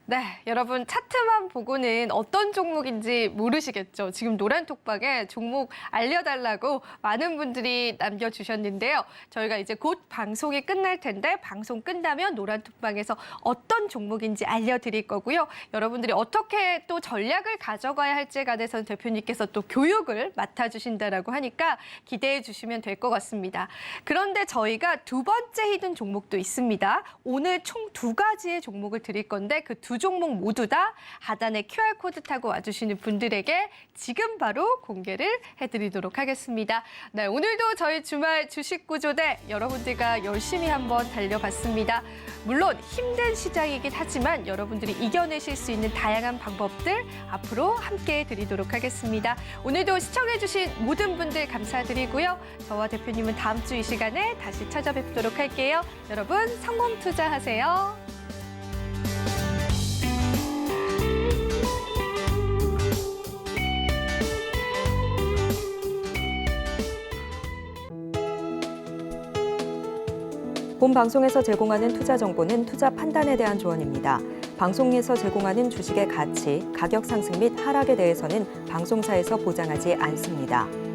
네, 여러분 차트만 보고는 어떤 종목인지 모르시겠죠. 지금 노란 톡방에 종목 알려달라고 많은 분들이 남겨주셨는데요. 저희가 이제 곧 방송이 끝날 텐데 방송 끝나면 노란 톡방에서 어떤 종목인지 알려드릴 거고요. 여러분들이 어떻게 또 전략을 가져가야 할지에 관해서는 대표님께서 또 교육을 맡아주신다라고 하니까 기대해 주시면 될 것 같습니다. 그런데 저희가 두 번째 히든 종목도 있습니다. 오늘 총 2가지의 종목을 드릴 건데 그 두 종목 모두 다 하단에 QR코드 타고 와주시는 분들에게 지금 바로 공개를 해드리도록 하겠습니다. 네, 오늘도 저희 주말 주식 구조대 여러분들과 열심히 한번 달려봤습니다. 물론 힘든 시장이긴 하지만 여러분들이 이겨내실 수 있는 다양한 방법들 앞으로 함께 드리도록 하겠습니다. 오늘도 시청해주신 모든 분들 감사드리고요. 저와 대표님은 다음 주 이 시간에 다시 찾아뵙도록 할게요. 여러분 성공 투자하세요. 본 방송에서 제공하는 투자 정보는 투자 판단에 대한 조언입니다. 방송에서 제공하는 주식의 가치, 가격 상승 및 하락에 대해서는 방송사에서 보장하지 않습니다.